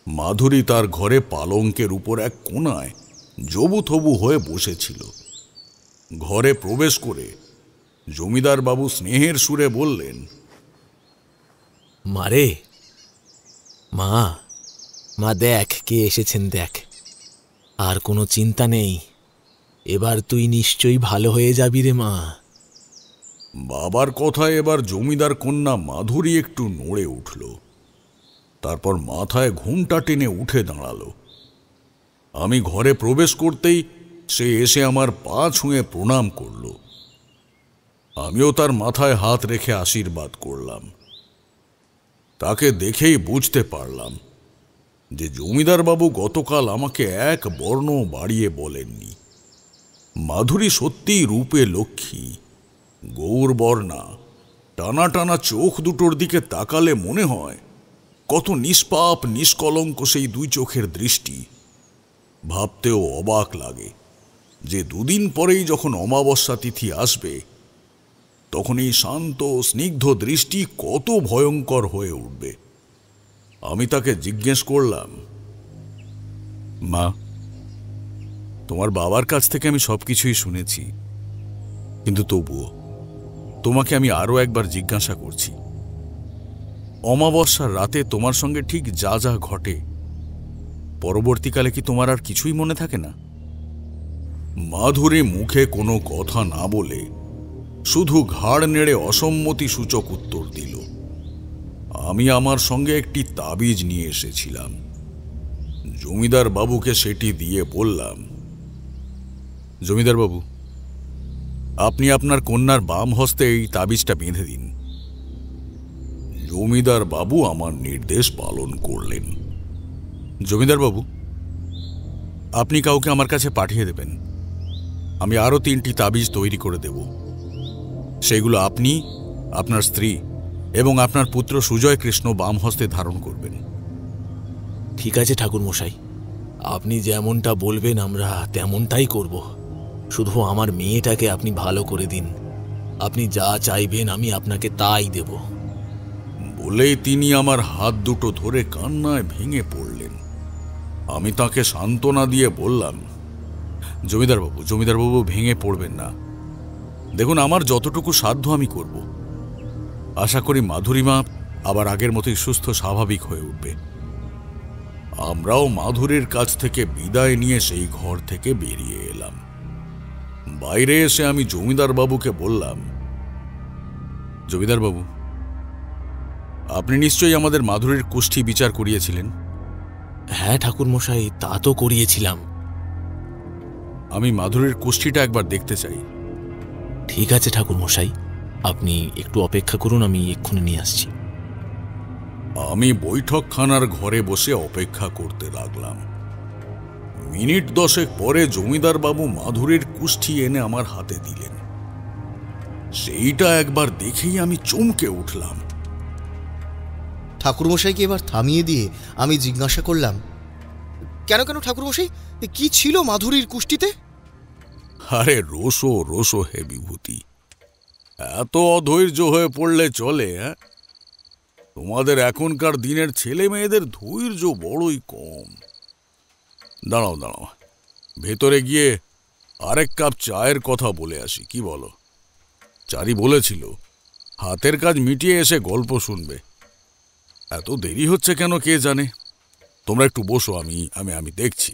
মাধুরী তার ঘরে পালঙ্কের উপর এক কোণায় জবুথবু হয়ে বসেছিল। ঘরে প্রবেশ করে জমিদার বাবু স্নেহের সুরে বললেন, মারে, মা দেখ কে এসেছেন, দেখ। আর কোনো চিন্তা নেই, এবার তুই নিশ্চয়ই ভালো হয়ে যাবি রে মা। বাবার কথায় এবার জমিদার কন্যা মাধুরী একটু নড়ে উঠল। তারপর মাথায় ঘুমটা টেনে উঠে দাঁড়ালো। আমি ঘরে প্রবেশ করতেই সে এসে আমার পা ছুঁয়ে প্রণাম করল। আমিও তার মাথায় হাত রেখে আশীর্বাদ করলাম। তাকে দেখেই বুঝতে পারলাম যে জমিদার বাবু গতকাল আমাকে এক বর্ণ বাড়িয়ে বলেননি। মাধুরী সত্যিই রূপে লক্ষ্মী, গৌরবর্ণা। টানা টানা চোখ দুটোর দিকে তাকালে মনে হয় কত নিষ্পাপ নিষ্কলঙ্ক সেই দুই চোখের দৃষ্টি। ভাবতেও অবাক লাগে যে দুদিন পরেই যখন অমাবস্যা তিথি আসবে তখন এই শান্ত স্নিগ্ধ দৃষ্টি কত ভয়ঙ্কর হয়ে উঠবে। আমি তাকে জিজ্ঞেস করলাম, মা, তোমার বাবার কাছ থেকে আমি সবকিছুই শুনেছি, কিন্তু তবুও তোমাকে আমি আরো একবার জিজ্ঞাসা করছি, অমাবস্যার রাতে তোমার সঙ্গে ঠিক যা যা ঘটে পরবর্তীকালে কি তোমার আর কিছুই মনে থাকে না? মাধুরী মুখে কোনো কথা না বলে শুধু ঘাড় নেড়ে অসম্মতি সূচক উত্তর দিল। আমি আমার সঙ্গে একটি তাবিজ নিয়ে এসেছিলাম। জমিদার বাবুকে সেটি দিয়ে বললাম, জমিদার বাবু, আপনি আপনার কন্যার বাম হস্তে এই তাবিজটা বেঁধে দিন। জমিদার বাবু আমার নির্দেশ পালন করলেন। জমিদার বাবু, আপনি কাউকে আমার কাছে পাঠিয়ে দেবেন। আমি আরো 3টি তাবিজ তৈরি করে দেব। সেগুলো আপনি, আপনার স্ত্রী এবং আপনার পুত্র সুজয় কৃষ্ণ বাম হস্তে ধারণ করবেন। ঠিক আছে ঠাকুরমশাই, আপনি যেমনটা বলবেন আমরা তেমনটাই করব। শুধু আমার মেয়েটাকে আপনি ভালো করে দিন। আপনি যা চাইবেন আমি আপনাকে তাই দেব। বলেই তিনি আমার হাত দুটো ধরে কান্নায় ভেঙে পড়লেন। আমি তাকে সান্ত্বনা দিয়ে বললাম, জমিদার বাবু ভেঙে পড়বেন না। দেখুন, আমার যতটুকু সাধ্য আমি করব। আশা করি মাধুরীমা আবার আগের মতোই সুস্থ স্বাভাবিক হয়ে উঠবে। আমরাও মাধুরীর কাছ থেকে বিদায় নিয়ে সেই ঘর থেকে বেরিয়ে এলাম। বাইরে এসে আমি জমিদার বাবুকে বললাম, জমিদার বাবু, আপনি নিশ্চয়ই আমাদের মাধুরীর কুষ্ঠি বিচার করিয়েছিলেন? হ্যাঁ ঠাকুরমশাই, তা তো করিয়েছিলাম। আমি মাধুরীর কুষ্ঠিটা একবার দেখতে চাই। ঠিক আছে ঠাকুরমশাই, আপনি একটু অপেক্ষা করুন, আমি এক্ষুনি নিয়ে আসছি। আমি বৈঠকখানার ঘরে বসে অপেক্ষা করতে লাগলাম। মিনিট 10 পরে জমিদার বাবু মাধুরীর কুষ্ঠি এনে আমার হাতে দিলেন। সেইটা একবার দেখেই আমি চমকে উঠলাম। ঠাকুরমশাইকে এবার থামিয়ে দিয়ে আমি জিজ্ঞাসা করলাম, কেন ঠাকুরমশাই, কি ছিল মাধুরীর কুষ্ঠিতে? আরে রোসো রোসো হে বিভূতি, এত অধৈর্য হয়ে পড়লে চলে? তোমাদের এখনকার দিনের ছেলে মেয়েদের ধৈর্য বড়ই কম। দাঁড়াও দাঁড়াও, ভেতরে গিয়ে আরেক কাপ চায়ের কথা বলে আসি, কি বলো? চারি বলেছিল হাতের কাজ মিটিয়ে এসে গল্প শুনবে। এত দেরি হচ্ছে কেন কে জানে। তোমরা একটু বসো, আমি আমি আমি দেখছি।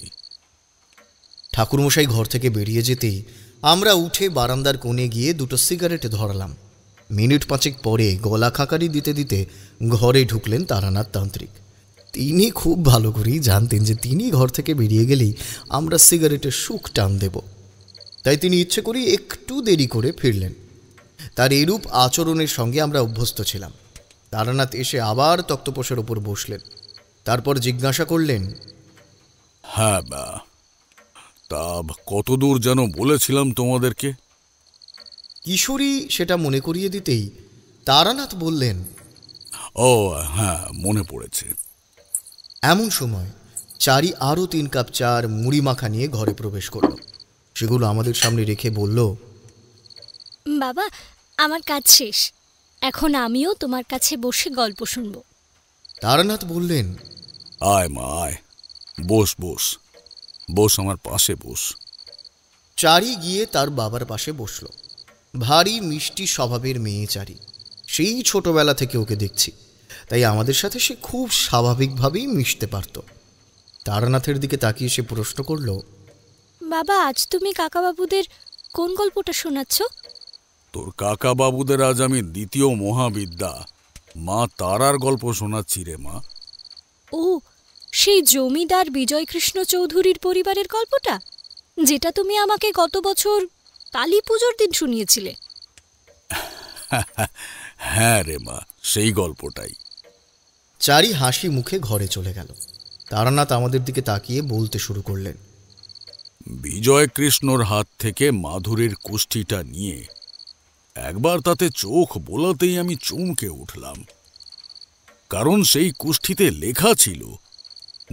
ঠাকুরমশাই ঘর থেকে বেরিয়ে যেতেই আমরা উঠে বারান্দার কোণে গিয়ে দুটো সিগারেট ধরালাম। মিনিট 5 পরে গলা খাকারি দিতে দিতে ঘরে ঢুকলেন তারানাথ তান্ত্রিক। তিনি খুব ভালো করেই জানতেন যে তিনি ঘর থেকে বেরিয়ে গেলেই আমরা সিগারেটের সুখ টান দেব, তাই তিনি ইচ্ছে করেই একটু দেরি করে ফিরলেন। তার এরূপ আচরণের সঙ্গে আমরা অভ্যস্ত ছিলাম। তারানাথ এসে আবার তক্তপোষের ওপর বসলেন, তারপর জিজ্ঞাসা করলেন, হ্যাঁ, তা কতদূর যেন বলেছিলাম তোমাদেরকে? কিশোরী সেটা মনে করিয়ে দিতেই তারানাথ বললেন, ও হ্যাঁ, মনে পড়েছে। এমন সময় চারি আরও 3 কাপ চার মুড়ি মাখা নিয়ে ঘরে প্রবেশ করল। সেগুলো আমাদের সামনে রেখে বলল, বাবা, আমার কাজ শেষ, এখন আমিও তোমার কাছে বসে গল্প শুনব। তারানাথ বললেন, আয় মা আয়, বস বস বস, আমার পাশে বস। চারি গিয়ে তার বাবার পাশে বসল। ভারী মিষ্টি স্বভাবের মেয়ে চারি, সেই ছোটবেলা থেকে ওকে দেখছি, তাই আমাদের সাথে সে খুব স্বাভাবিকভাবেই মিশতে পারত। তারানাথের দিকে তাকিয়ে সে প্রশ্ন করল, বাবা, আজ তুমি কাকাবাবুদের কোন গল্পটা শোনাচ্ছ? তোর কাকা বাবুদের আজ আমি দ্বিতীয় মহাবিদ্যা মা তারার গল্প শোনাচ্ছি রে মা। ও, সেই জমিদার বিজয়কৃষ্ণ চৌধুরীর পরিবারের গল্পটা, যেটা তুমি আমাকে গত বছর কালী পুজোর দিন শুনিয়েছিলে। হ্যাঁ রে মা, সেই গল্পটাই। চারি হাসি মুখে ঘরে চলে গেল। তারানাথ আমাদের দিকে তাকিয়ে বলতে শুরু করলেন, বিজয়কৃষ্ণর হাত থেকে মাধুরীর কুষ্ঠিটা নিয়ে একবার তাতে চোখ বোলাতেই আমি চমকে উঠলাম, কারণ সেই কুষ্ঠিতে লেখা ছিল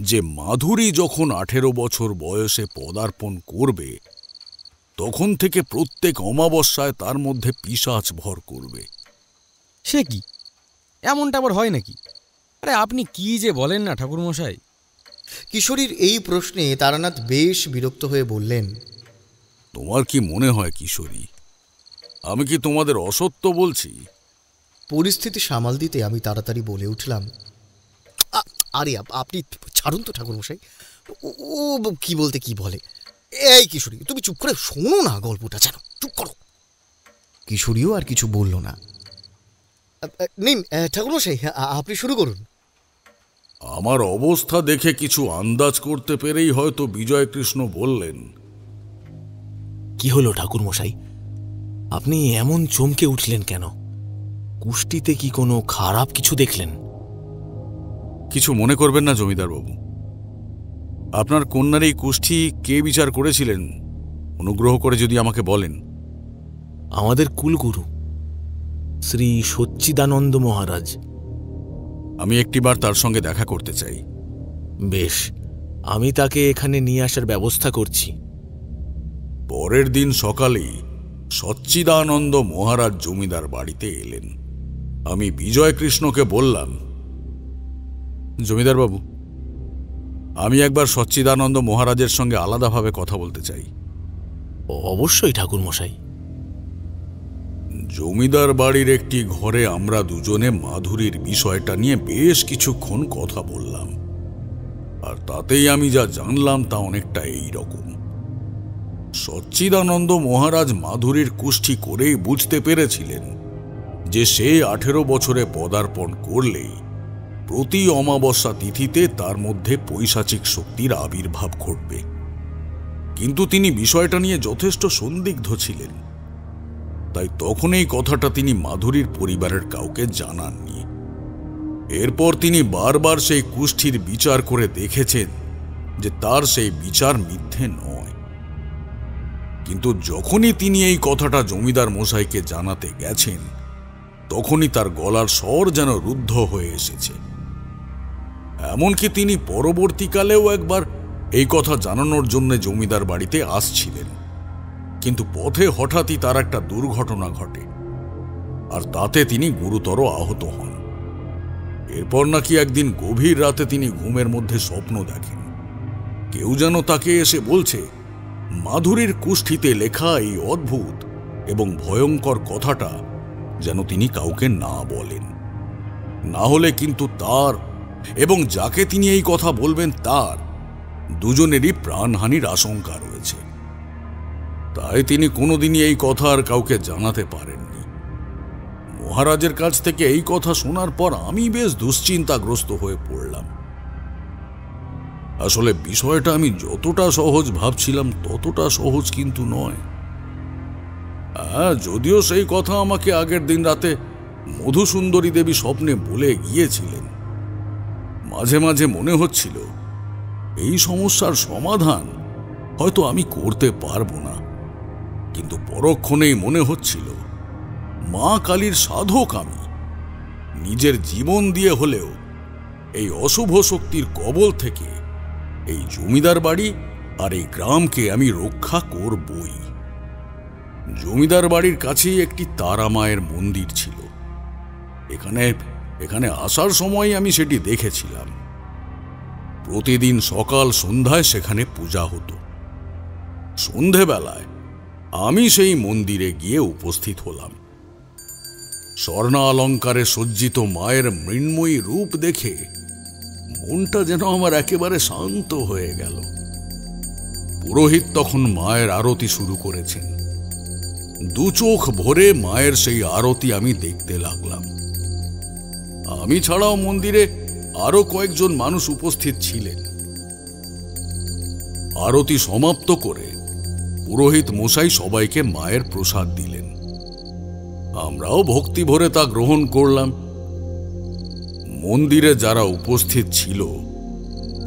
যে মাধুরী যখন 18 বছর বয়সে পদার্পণ করবে তখন থেকে প্রত্যেক অমাবস্যায় তার মধ্যে পিশাচ ভর করবে। সে কি, এমনটা আবার হয় নাকি? আরে আপনি কি যে বলেন না ঠাকুরমশাই। কিশোরীর এই প্রশ্নে তারানাথ বেশ বিরক্ত হয়ে বললেন, তোমার কি মনে হয় কিশোরী, আমি কি তোমাদের অসত্য বলছি? পরিস্থিতি সামাল দিতে আমি তাড়াতাড়ি বলে উঠলাম, আরে আপনি ছাড়ুন তো ঠাকুরমশাই, ও কি বলতে কি বলে। এই কিশোরী, তুমি চুপ করে শোনো না গল্পটা, জানো, চুপ করো। কিশোরীও আর কিছু বলল না। নিন ঠাকুরমশাই, আপনি শুরু করুন। আমার অবস্থা দেখে কিছু আন্দাজ করতে পেরেই হয়তো বিজয়কৃষ্ণ বললেন, কি হলো ঠাকুরমশাই, আপনি এমন চমকে উঠলেন কেন? কুষ্টিতে কি কোনো খারাপ কিছু দেখলেন? কিছু মনে করবেন না জমিদার বাবু, আপনার কন্যার এই কুষ্ঠি কে বিচার করেছিলেন অনুগ্রহ করে যদি আমাকে বলেন। আমাদের কুলগুরু শ্রী সচ্চিদানন্দ মহারাজ। আমি একটিবার তার সঙ্গে দেখা করতে চাই। বেশ, আমি তাকে এখানে নিয়ে আসার ব্যবস্থা করছি। পরের দিন সকালেই সচ্চিদানন্দ মহারাজ জমিদার বাড়িতে এলেন। আমি বিজয়কৃষ্ণকে বললাম, জমিদার বাবু, আমি একবার সচ্চিদানন্দ মহারাজের সঙ্গে আলাদাভাবে কথা বলতে চাই। অবশ্যই ঠাকুরমশাই। জমিদার বাড়ির একটি ঘরে আমরা দুজনে মাধুরীর বিষয়টা নিয়ে বেশ কিছুক্ষণ কথা বললাম, আর তাতেই আমি যা জানলাম তা অনেকটা এই রকম। সচ্চিদানন্দ মহারাজ মাধুরীর কুষ্ঠি করেই বুঝতে পেরেছিলেন যে সে 18 বছরে পদার্পণ করলেই প্রতি অমাবস্যা তিথিতে তার মধ্যে পৈশাচিক শক্তির আবির্ভাব ঘটবে, কিন্তু তিনি বিষয়টা নিয়ে যথেষ্ট সন্দিগ্ধ ছিলেন, তাই তখন এই কথাটা তিনি মাধুরীর পরিবারের কাউকে জানাননি। এরপর তিনি বারবার সেই কুষ্ঠির বিচার করে দেখেছেন যে তার সেই বিচার মিথ্যে নয়, কিন্তু যখনই তিনি এই কথাটা জমিদার মশাইকে জানাতে গেছেন তখনই তার গলার স্বর যেন রুদ্ধ হয়ে এসেছে। এমনকি তিনি পরবর্তীকালেও একবার এই কথা জানানোর জন্য জমিদার বাড়িতে আসছিলেন, কিন্তু পথে হঠাৎই তার একটা দুর্ঘটনা ঘটে, আর তাতে তিনি গুরুতর আহত হন। এরপর নাকি একদিন গভীর রাতে তিনি ঘুমের মধ্যে স্বপ্ন দেখেন কেউ যেন তাকে এসে বলছে মাধুরীর কুষ্ঠিতে লেখা এই অদ্ভুত এবং ভয়ঙ্কর কথাটা যেন তিনি কাউকে না বলেন, না হলে কিন্তু তার এবং যাকে তিনি এই কথা বলবেন তার দুজনেরই প্রাণহানির আশঙ্কা রয়েছে। তাই তিনি কোনোদিনই এই কথা আর কাউকে জানাতে পারেননি। মহারাজের কাছ থেকে এই কথা শোনার পর আমি বেশ দুশ্চিন্তাগ্রস্ত হয়ে পড়লাম। আসলে বিষয়টা আমি যতটা সহজ ভাবছিলাম ততটা সহজ কিন্তু নয়। যদিও সেই কথা আমাকে আগের দিন রাতে মধুসুন্দরী দেবী স্বপ্নে বলে গিয়েছিলেন, মাঝে মাঝে মনে হচ্ছিল এই সমস্যার সমাধান হয়তো আমি করতে পারবো না, কিন্তু পরক্ষণেই মনে হচ্ছিল মা কালীর সাধক আমি, নিজের জীবন দিয়ে হলেও এই অশুভ শক্তির কবল থেকে এই জমিদার বাড়ি আর এই গ্রামকে আমি রক্ষা করবই। জমিদার বাড়ির কাছেই একটি তারা মায়ের মন্দির ছিল। এখানে আসার সময় আমি সেটি দেখেছিলাম। প্রতিদিন সকাল সন্ধ্যায় সেখানে পূজা হতো। সন্ধেবেলায় আমি সেই মন্দিরে গিয়ে উপস্থিত হলাম। স্বর্ণা অলঙ্কারে সজ্জিত মায়ের মৃন্ময়ী রূপ দেখে মনটা যেন আমার একেবারে শান্ত হয়ে গেল। পুরোহিত তখন মায়ের আরতি শুরু করেছেন। দু চোখ ভরে মায়ের সেই আরতি আমি দেখতে লাগলাম। আমি ছাড়াও মন্দিরে আরো কয়েকজন মানুষ উপস্থিত ছিলেন। আরতি সমাপ্ত করে পুরোহিত মশাই সবাইকে মায়ের প্রসাদ দিলেন। আমরাও ভক্তি ভরে তা গ্রহণ করলাম। মন্দিরে যারা উপস্থিত ছিল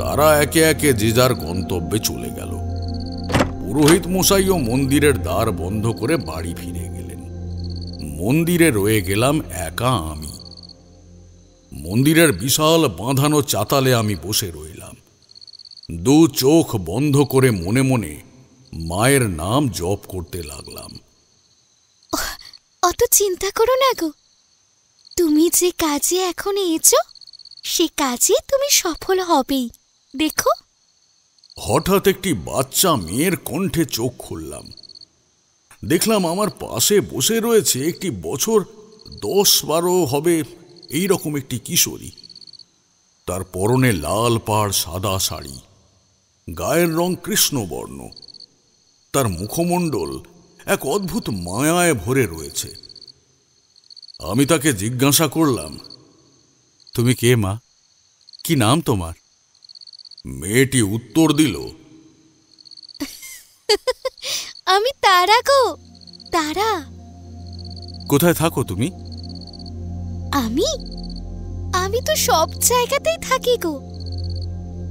তারা একে একে যে যার গন্তব্যে চলে গেল। পুরোহিত মশাইও মন্দিরের দ্বার বন্ধ করে বাড়ি ফিরে গেলেন। মন্দিরে রয়ে গেলাম একা আমি। মন্দিরের বিশাল বাঁধানো চাতালে আমি বসে রইলাম। দু চোখ বন্ধ করে মনে মনে মায়ের নাম জপ করতে লাগলাম। অত চিন্তা করো না গো, তুমি যে কাজে এখন এসেছো সে কাজে তুমি সফল হবেই, দেখো। হঠাৎ একটি বাচ্চা মেয়ের কণ্ঠে চোখ খুললাম। দেখলাম আমার পাশে বসে রয়েছে একটি বছর 10-12 হবে এইরকম একটি কিশোরী। তার পরনে লাল পাড় সাদা শাড়ি, গায়ের রং কৃষ্ণবর্ণ। তার মুখমণ্ডল এক অদ্ভুত মায়ায় ভরে রয়েছে। আমি তাকে জিজ্ঞাসা করলাম, তুমি কে মা? কি নাম তোমার? মেয়েটি উত্তর দিল, আমি তারা গো, তারা। কোথায় থাকো তুমি? আমি তো সব জায়গাতেই থাকি গো।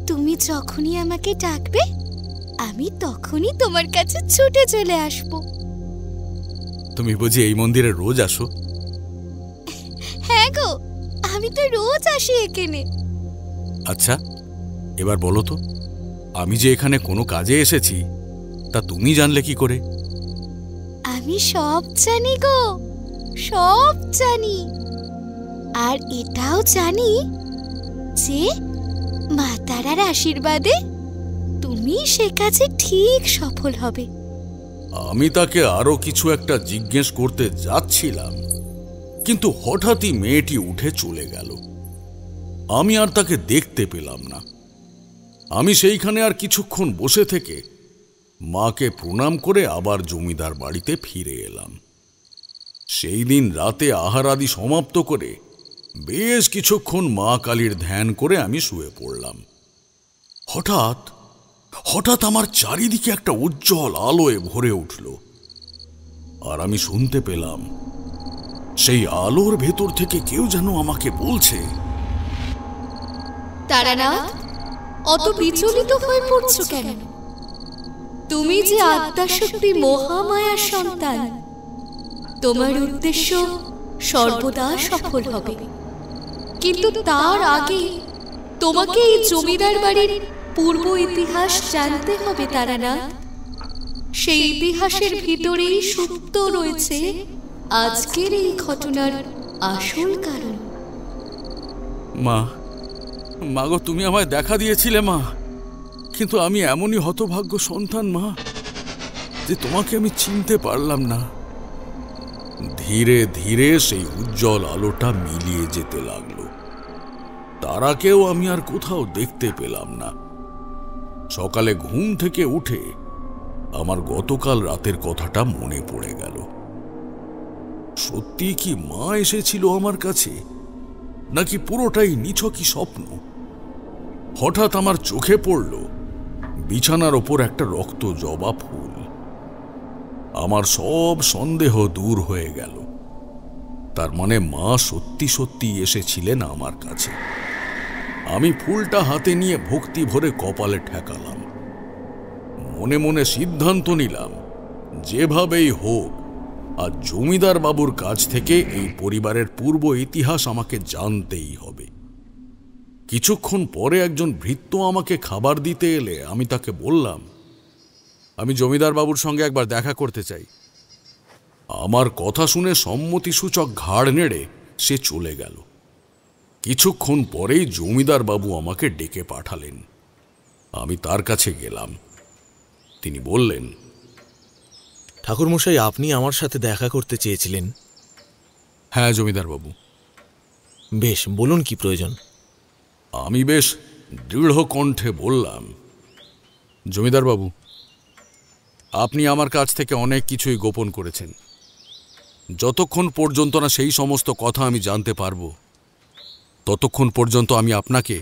তুমি যখনই আমাকে ডাকবে আমি তখনই তোমার কাছে ছুটে চলে আসব। তুমি বুঝি এই মন্দিরে রোজ আসো? হ্যাঁ গো, আমি তো রোজ আসি এখানে। আচ্ছা, এবার বলো তো, আমি যে এখানে কোনো কাজে এসেছি তা তুমি জানলে কি করে? আমি সব জানি গো, সব জানি। আর এটাও জানি যে মা তারার আশীর্বাদে তুমি সে কাজে ঠিক সফল হবে। আমি তাকে আরো কিছু একটা জিজ্ঞেস করতে যাচ্ছিলাম, কিন্তু হঠাৎই মেয়েটি উঠে চলে গেল। আমি আর তাকে দেখতে পেলাম না। আমি সেইখানে আর কিছুক্ষণ বসে থেকে মাকে প্রণাম করে আবার জমিদার বাড়িতে ফিরে এলাম। সেই দিন রাতে আহার আদি সমাপ্ত করে বেশ কিছুক্ষণ মা কালীর ধ্যান করে আমি শুয়ে পড়লাম। হঠাৎ আমার চারিদিকে একটা উজ্জ্বল আলোয় ভরে উঠল, আর আমি শুনতে পেলাম সেই আলোর ভেতর থেকে কেউ যেন আমাকে বলছে, তারানাথ, অত বিচলিত হয়ে পড়ছো কেন? তুমি যে আদ্যাশক্তি মহামায়ার সন্তান, তোমার উদ্দেশ্য সর্বদা সফল হবে। কিন্তু তার আগে তোমাকে এই জমিদার বাড়ির পূর্ব ইতিহাস জানতে হবে তারানাথ। সেই ইতিহাসের ভিতরেই সুপ্ত রয়েছে আজকের এই ঘটনার আসল কারণ। মা, মাগো, তুমি আমায় দেখা দিয়েছিলে মা, কিন্তু আমি এমনই হতভাগ্য সন্তান মা যে তোমাকে আমি চিনতে পারলাম না। ধীরে ধীরে সেই উজ্জ্বল আলোটা মিলিয়ে যেতে লাগলো। তারাকেও আমি আর কোথাও দেখতে পেলাম না। সকালে ঘুম থেকে উঠে আমার গতকাল রাতের কথাটা মনে পড়ে গেল। সত্যি কি মা এসেছিল আমার কাছে, নাকি পুরোটাই নিছকই স্বপ্ন? হঠাৎ আমার চোখে পড়ল বিছানার ওপর একটা রক্ত জবা ফুল। আমার সব সন্দেহ দূর হয়ে গেল। তার মানে মা সত্যি সত্যি এসেছিলেন আমার কাছে। আমি ফুলটা হাতে নিয়ে ভক্তি ভরে কপালে ঠেকালাম। মনে মনে সিদ্ধান্ত নিলাম, যেভাবেই হোক আর জমিদার বাবুর কাছ থেকে এই পরিবারের পূর্ব ইতিহাস আমাকে জানতেই হবে। কিছুক্ষণ পরে একজন ভৃত্য আমাকে খাবার দিতে এলে আমি তাকে বললাম, আমি জমিদার বাবুর সঙ্গে একবার দেখা করতে চাই। আমার কথা শুনে সম্মতিসূচক ঘাড় নেড়ে সে চলে গেল। কিছুক্ষণ পরেই জমিদার বাবু আমাকে ডেকে পাঠালেন। আমি তার কাছে গেলাম। তিনি বললেন, ঠাকুরমশাই, আপনি আমার সাথে দেখা করতে চেয়েছিলেন? হ্যাঁ জমিদার বাবু। বেশ, বলুন কি প্রয়োজন। আমি বেশ দৃঢ় কণ্ঠে বললাম, জমিদার বাবু, আপনি আমার কাছ থেকে অনেক কিছুই গোপন করেছেন। যতক্ষণ পর্যন্ত না সেই সমস্ত কথা আমি জানতে পারব, ততক্ষণ পর্যন্ত আমি আপনাকে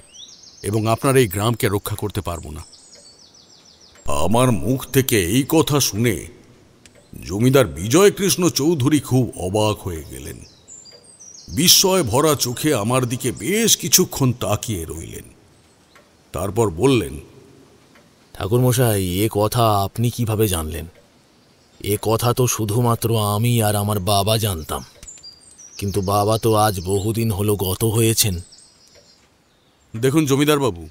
এবং আপনার এই গ্রামকে রক্ষা করতে পারব না। আমার মুখ থেকে এই কথা শুনে জমিদার বিজয়কৃষ্ণ চৌধুরী খুব অবাক হয়ে গেলেন। বিস্ময় ভরা চোখে আমার দিকে বেশ কিছুক্ষণ তাকিয়ে রইলেন। তারপর বললেন, ঠাকুরমশাই, এ কথা আপনি কিভাবে জানলেন? এ কথা তো শুধুমাত্র আমি আর আমার বাবা জানতাম, কিন্তু বাবা তো আজ বহুদিন হলো গত হয়েছেন। দেখুন জমিদার বাবু,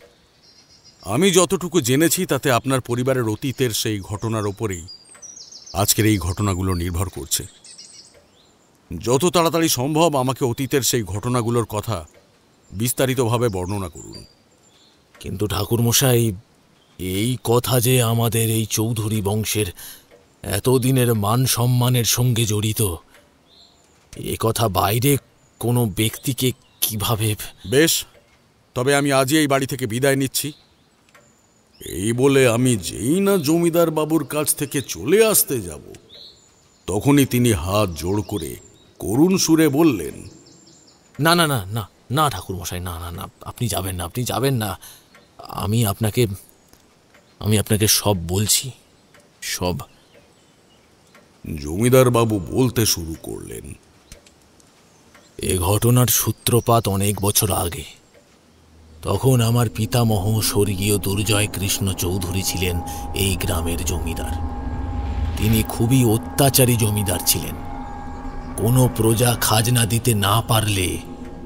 আমি যতটুকু জেনেছি তাতে আপনার পরিবারের অতীতের সেই ঘটনার ওপরেই আজকের এই ঘটনাগুলো নির্ভর করছে। যত তাড়াতাড়ি সম্ভব আমাকে অতীতের সেই ঘটনাগুলোর কথা বিস্তারিতভাবে বর্ণনা করুন। কিন্তু ঠাকুরমশাই, এই কথা যে আমাদের এই চৌধুরী বংশের এতদিনের মান সম্মানের সঙ্গে জড়িত, এ কথা বাইরে কোনো ব্যক্তিকে কিভাবে... বেশ, তবে আমি আজই এই বাড়ি থেকে বিদায় নিচ্ছি। এই বলে আমি যেই না জমিদার বাবুর কাছ থেকে চলে আসতে যাব, তখনই তিনি হাত জোড় করে করুণ সুরে বললেন, না না না না না ঠাকুরমশাই, না না না, আপনি যাবেন না, আপনি যাবেন না। আমি আপনাকে সব বলছি, সব। জমিদার বাবু বলতে শুরু করলেন, এ ঘটনার সূত্রপাত অনেক বছর আগে। তখন আমার পিতামহ স্বর্গীয় দুর্জয় কৃষ্ণ চৌধুরী ছিলেন এই গ্রামের জমিদার। তিনি খুবই অত্যাচারী জমিদার ছিলেন। কোনো প্রজা খাজনা দিতে না পারলে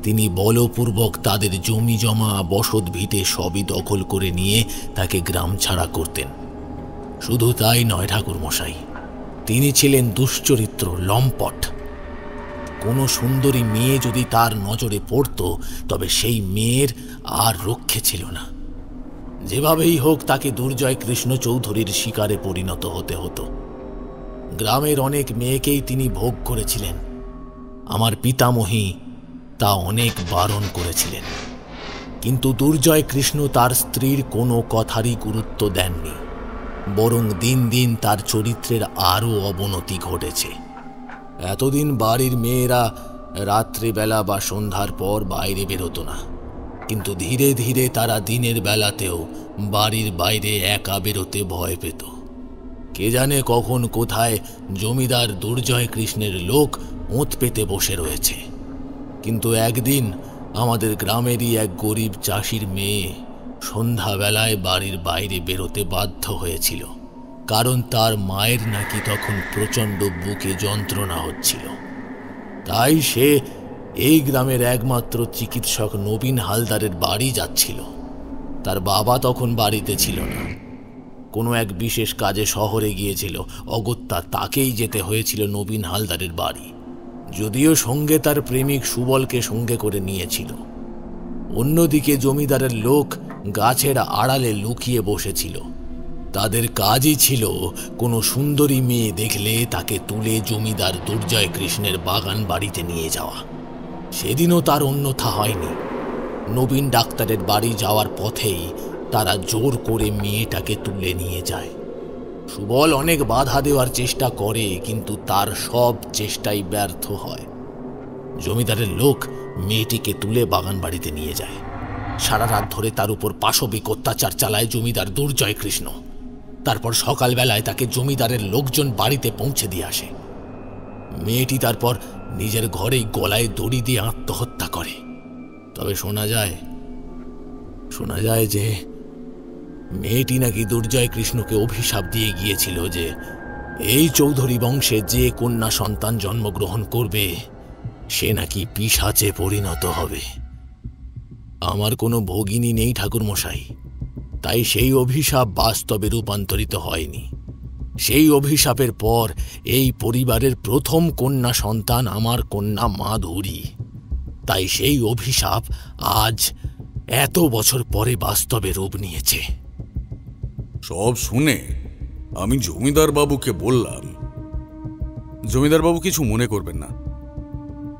তিনি বলপূর্বক তাদের জমি জমা বসত ভিটে সবই দখল করে নিয়ে তাকে গ্রাম ছাড়া করতেন। শুধু তাই নয় ঠাকুরমশাই, তিনি ছিলেন দুশ্চরিত্র, লম্পট। কোনো সুন্দরী মেয়ে যদি তার নজরে পড়ত, তবে সেই মেয়ের আর রক্ষে ছিল না। যেভাবেই হোক তাকে দুর্জয় কৃষ্ণ চৌধুরীর শিকারে পরিণত হতে হতো। গ্রামের অনেক মেয়েকেই তিনি ভোগ করেছিলেন। আমার পিতামহী তা অনেক বারণ করেছিলেন, কিন্তু দুর্জয় কৃষ্ণ তার স্ত্রীর কোনো কথারই গুরুত্ব দেননি। বরং দিন দিন তার চরিত্রের আরও অবনতি ঘটেছে। এতদিন বাড়ির মেয়েরা রাত্রিবেলা বা সন্ধ্যার পর বাইরে বেরোতো না, কিন্তু ধীরে ধীরে তারা দিনের বেলাতেও বাড়ির বাইরে একা বেরোতে ভয় পেত। কে জানে কখন কোথায় জমিদার দুর্জয় কৃষ্ণের লোক ওঁত পেতে বসে রয়েছে। কিন্তু একদিন আমাদের গ্রামেরই এক গরিব চাষির মেয়ে সন্ধ্যাবেলায় বাড়ির বাইরে বেরোতে বাধ্য হয়েছিল, কারণ তার মায়ের নাকি তখন প্রচণ্ড বুকে যন্ত্রণা হচ্ছিল। তাই সে এই গ্রামের একমাত্র চিকিৎসক নবীন হালদারের বাড়ি যাচ্ছিল। তার বাবা তখন বাড়িতে ছিল না, কোনো এক বিশেষ কাজে শহরে গিয়েছিল। অগত্যা তাকেই যেতে হয়েছিল নবীন হালদারের বাড়ি, যদিও সঙ্গে তার প্রেমিক সুবলকে সঙ্গে করে নিয়েছিল। অন্যদিকে জমিদারের লোক গাছের আড়ালে লুকিয়ে বসেছিল। তাদের কাজই ছিল কোনো সুন্দরী মেয়ে দেখলে তাকে তুলে জমিদার দুর্জয় কৃষ্ণের বাগান বাড়িতে নিয়ে যাওয়া। সেদিনও তার অন্যথা হয়নি। নবীন ডাক্তারের বাড়ি যাওয়ার পথেই তারা জোর করে মেয়েটাকে তুলে নিয়ে যায়। সুবল অনেক বাধা দেওয়ার চেষ্টা করে, কিন্তু তার সব চেষ্টাই ব্যর্থ হয়। জমিদারের লোক মেয়েটিকে তুলে বাগান বাড়িতে নিয়ে যায়। সারা রাত ধরে তার উপর পাশবিক অত্যাচার চালায় জমিদার দুর্জয় কৃষ্ণ। তারপর সকালবেলায় তাকে জমিদারের লোকজন বাড়িতে পৌঁছে দিয়ে আসে। মেয়েটি তারপর নিজের ঘরেই গলায় দড়ি দিয়ে আত্মহত্যা করে। তবে শোনা যায় যে মেয়েটি নাকি দুর্জয় কৃষ্ণকে অভিশাপ দিয়ে গিয়েছিল যে এই চৌধুরী বংশে যে কন্যা সন্তান জন্মগ্রহণ করবে সে নাকি পিশাচে পরিণত হবে। আমার কোনো ভগিনী নেই ঠাকুরমশাই, তাই সেই অভিশাপ বাস্তবে রূপান্তরিত হয়নি। সেই অভিশাপের পর এই পরিবারের প্রথম কন্যা সন্তান আমার কন্যা মাধুরী। তাই সেই অভিশাপ আজ এত বছর পরে বাস্তবে রূপ নিয়েছে। সব শুনে আমি জমিদার বাবুকে বললাম, জমিদার বাবু কিছু মনে করবেন না,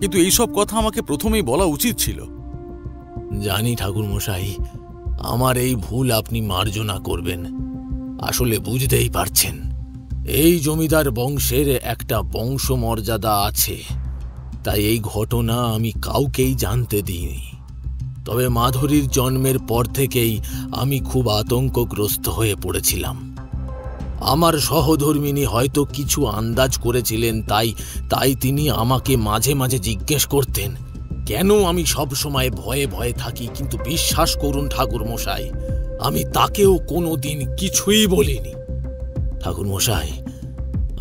কিন্তু এইসব কথা আমাকে প্রথমেই বলা উচিত ছিল। জানি ঠাকুরমশাই, আমার এই ভুল আপনি মার্জনা করবেন। আসলে বুঝতেই পারছেন, এই জমিদার বংশের একটা বংশমর্যাদা আছে, তাই এই ঘটনা আমি কাউকেই জানতে দিইনি। তবে মাধুরীর জন্মের পর থেকেই আমি খুব আতঙ্কগ্রস্ত হয়ে পড়েছিলাম। আমার সহধর্মিনী হয়তো কিছু আন্দাজ করেছিলেন, তাই তিনি আমাকে মাঝে মাঝে জিজ্ঞেস করতেন কেন আমি সব সময় ভয়ে ভয়ে থাকি। কিন্তু বিশ্বাস করুন ঠাকুরমশাই, আমি তাকেও কোনোদিন কিছুই বলিনি। ঠাকুরমশাই,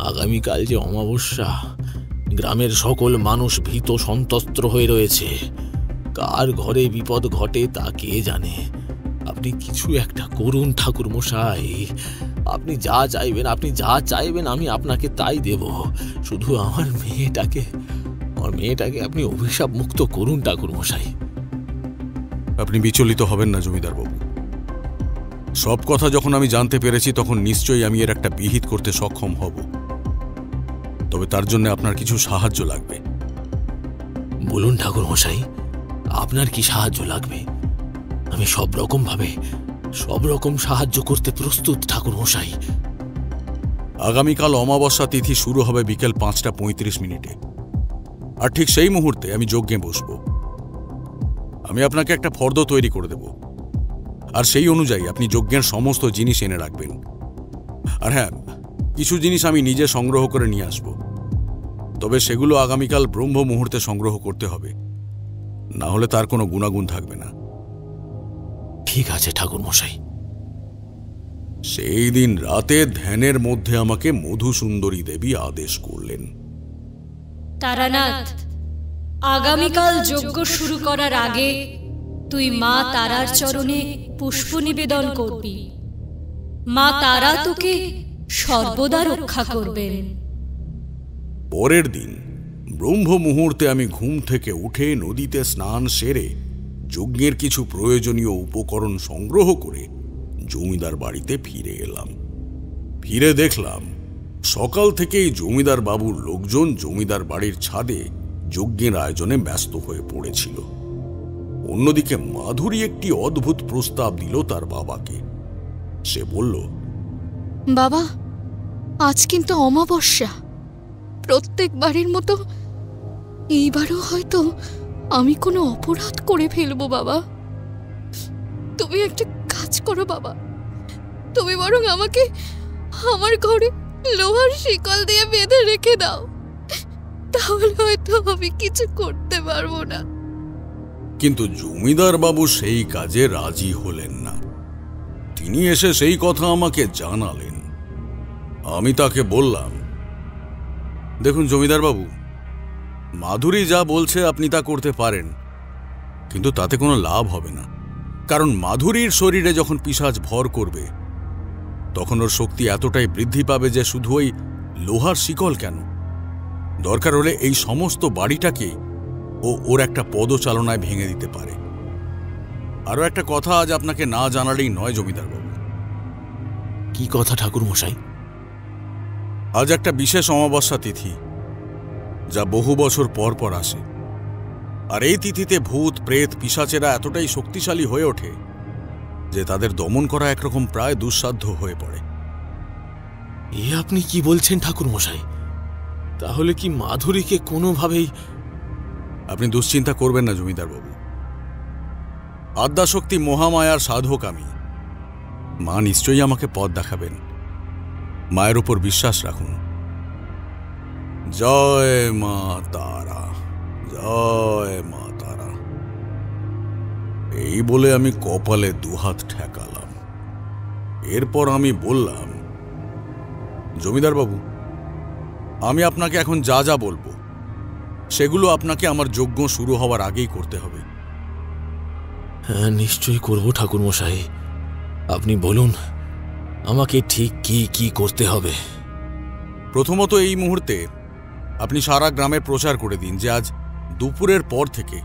আগামীকাল যে অমাবস্যা, গ্রামের সকল মানুষ ভীত সন্ত্রস্ত হয়ে রয়েছে। কার ঘরে বিপদ ঘটে তা কে জানে। আপনি কিছু একটা করুন ঠাকুরমশাই। আপনি যা চাইবেন আমি আপনাকে তাই দেব। শুধু আমার মেয়েটাকে আপনি অভিশাপ মুক্ত করুন ঠাকুরমশাই। আপনি বিচলিত হবেন না জমিদার বাবু। সব কথা যখন আমি জানতে পেরেছি তখন নিশ্চয়ই আমি এর একটা বিহিত করতে সক্ষম হব। তবে তার জন্য আপনার কিছু সাহায্য লাগবে। বলুন ঠাকুরমশাই, আপনার কি সাহায্য লাগবে? আমি সব রকম সাহায্য করতে প্রস্তুত ঠাকুরমশাই। আগামীকাল অমাবস্যা তিথি শুরু হবে বিকেল 5:35। আর ঠিক সেই মুহূর্তে আমি যজ্ঞে বসব। আমি আপনাকে একটা ফর্দ তৈরি করে দেব, আর সেই অনুযায়ী আপনি যজ্ঞের সমস্ত জিনিস এনে রাখবেন। আর হ্যাঁ, কিছু জিনিস আমি নিজে সংগ্রহ করে নিয়ে আসব। তবে সেগুলো আগামীকাল ব্রহ্ম মুহূর্তে সংগ্রহ করতে হবে, না হলে তার কোনো গুণাগুণ থাকবে না। ঠিক আছে ঠাকুরমশাই। সেই দিন রাতে ধ্যানের মধ্যে আমাকে মধুসুন্দরী দেবী আদেশ করলেন, তারানাথ, আগামীকাল যজ্ঞ শুরু করার আগে তুই মা তারার চরণে পুষ্প নিবেদন করবি। মা তারা তোকে সর্বদা রক্ষা করবেন। পরের দিন ব্রহ্ম মুহূর্তে আমি ঘুম থেকে উঠে নদীতে স্নান সেরে যজ্ঞের কিছু প্রয়োজনীয় উপকরণ সংগ্রহ করে জমিদার বাড়িতে ফিরে এলাম। ফিরে দেখলাম সকাল থেকেই জমিদার বাবুর লোকজন জমিদার বাড়ির ছাদে যজ্ঞের আয়োজনে ব্যস্ত হয়ে পড়েছিল। অন্যদিকে মাধুরী একটি অদ্ভুত প্রস্তাব দিল তার বাবাকে। সে বলল, বাবা, আজ কিন্তু অমাবস্যা। প্রত্যেক বাড়ির মতো এইবারও হয়তো আমি কোনো অপরাধ করে ফেলবো। বাবা, তুমি একটা কাজ করো বাবা, তুমি বরং আমাকে আমার ঘরে লোহার শিকল দিয়ে বেঁধে রেখে দাও, তাহলে হয়তো আমি কিছু করতে পারবো না। কিন্তু জমিদার বাবু সেই কাজে রাজি হলেন না। তিনি এসে সেই কথা আমাকে জানালেন। আমি তাকে বললাম, দেখুন জমিদার বাবু, মাধুরী যা বলছে আপনি তা করতে পারেন, কিন্তু তাতে কোনো লাভ হবে না। কারণ মাধুরীর শরীরে যখন পিশাচ ভর করবে তখন ওর শক্তি এতটাই বৃদ্ধি পাবে যে শুধু ওই লোহার শিকল কেন, দরকার হলে এই সমস্ত বাড়িটাকে ও ওর একটা পদচালনায় ভেঙে দিতে পারে। আরো একটা কথা আজ আপনাকে না জানালেই নয় জমিদার বাবু। কি কথা ঠাকুর মশাই? আজ একটা বিশেষ অমাবস্যা তিথি, যা বহু বছর পর পর আসে। আর এই তিথিতে ভূত প্রেত পিশাচেরা এতটাই শক্তিশালী হয়ে ওঠে যে তাদের দমন করা একরকম প্রায় দুঃসাধ্য হয়ে পড়ে। এ আপনি কি বলছেন ঠাকুর মশাই? তাহলে কি মাধুরীকে কোনোভাবেই? আপনি দুশ্চিন্তা করবেন না জমিদার বাবু। আদ্যাশক্তি মহামায়ার সাধক আমি। মা নিশ্চয়ই আমাকে পথ দেখাবেন। মায়ের উপর বিশ্বাস রাখুন। জয় মা তারা, জয় মা তারা। এই বলে আমি কপালে দুহাত ঠেকালাম। এরপর আমি বললাম, জমিদার বাবু, আমি আপনাকে এখন যা যা বলবো সেগুলো আপনাকে আমার যজ্ঞ শুরু হওয়ার আগেই করতে হবে। হ্যাঁ, নিশ্চয়ই করব ঠাকুর মশাই। আপনি বলুন আমাকে ঠিক কি কি করতে হবে। প্রথমত, এই মুহূর্তে আপনি সারা গ্রামে প্রচার করে দিন যে আজ দুপুরের পর থেকে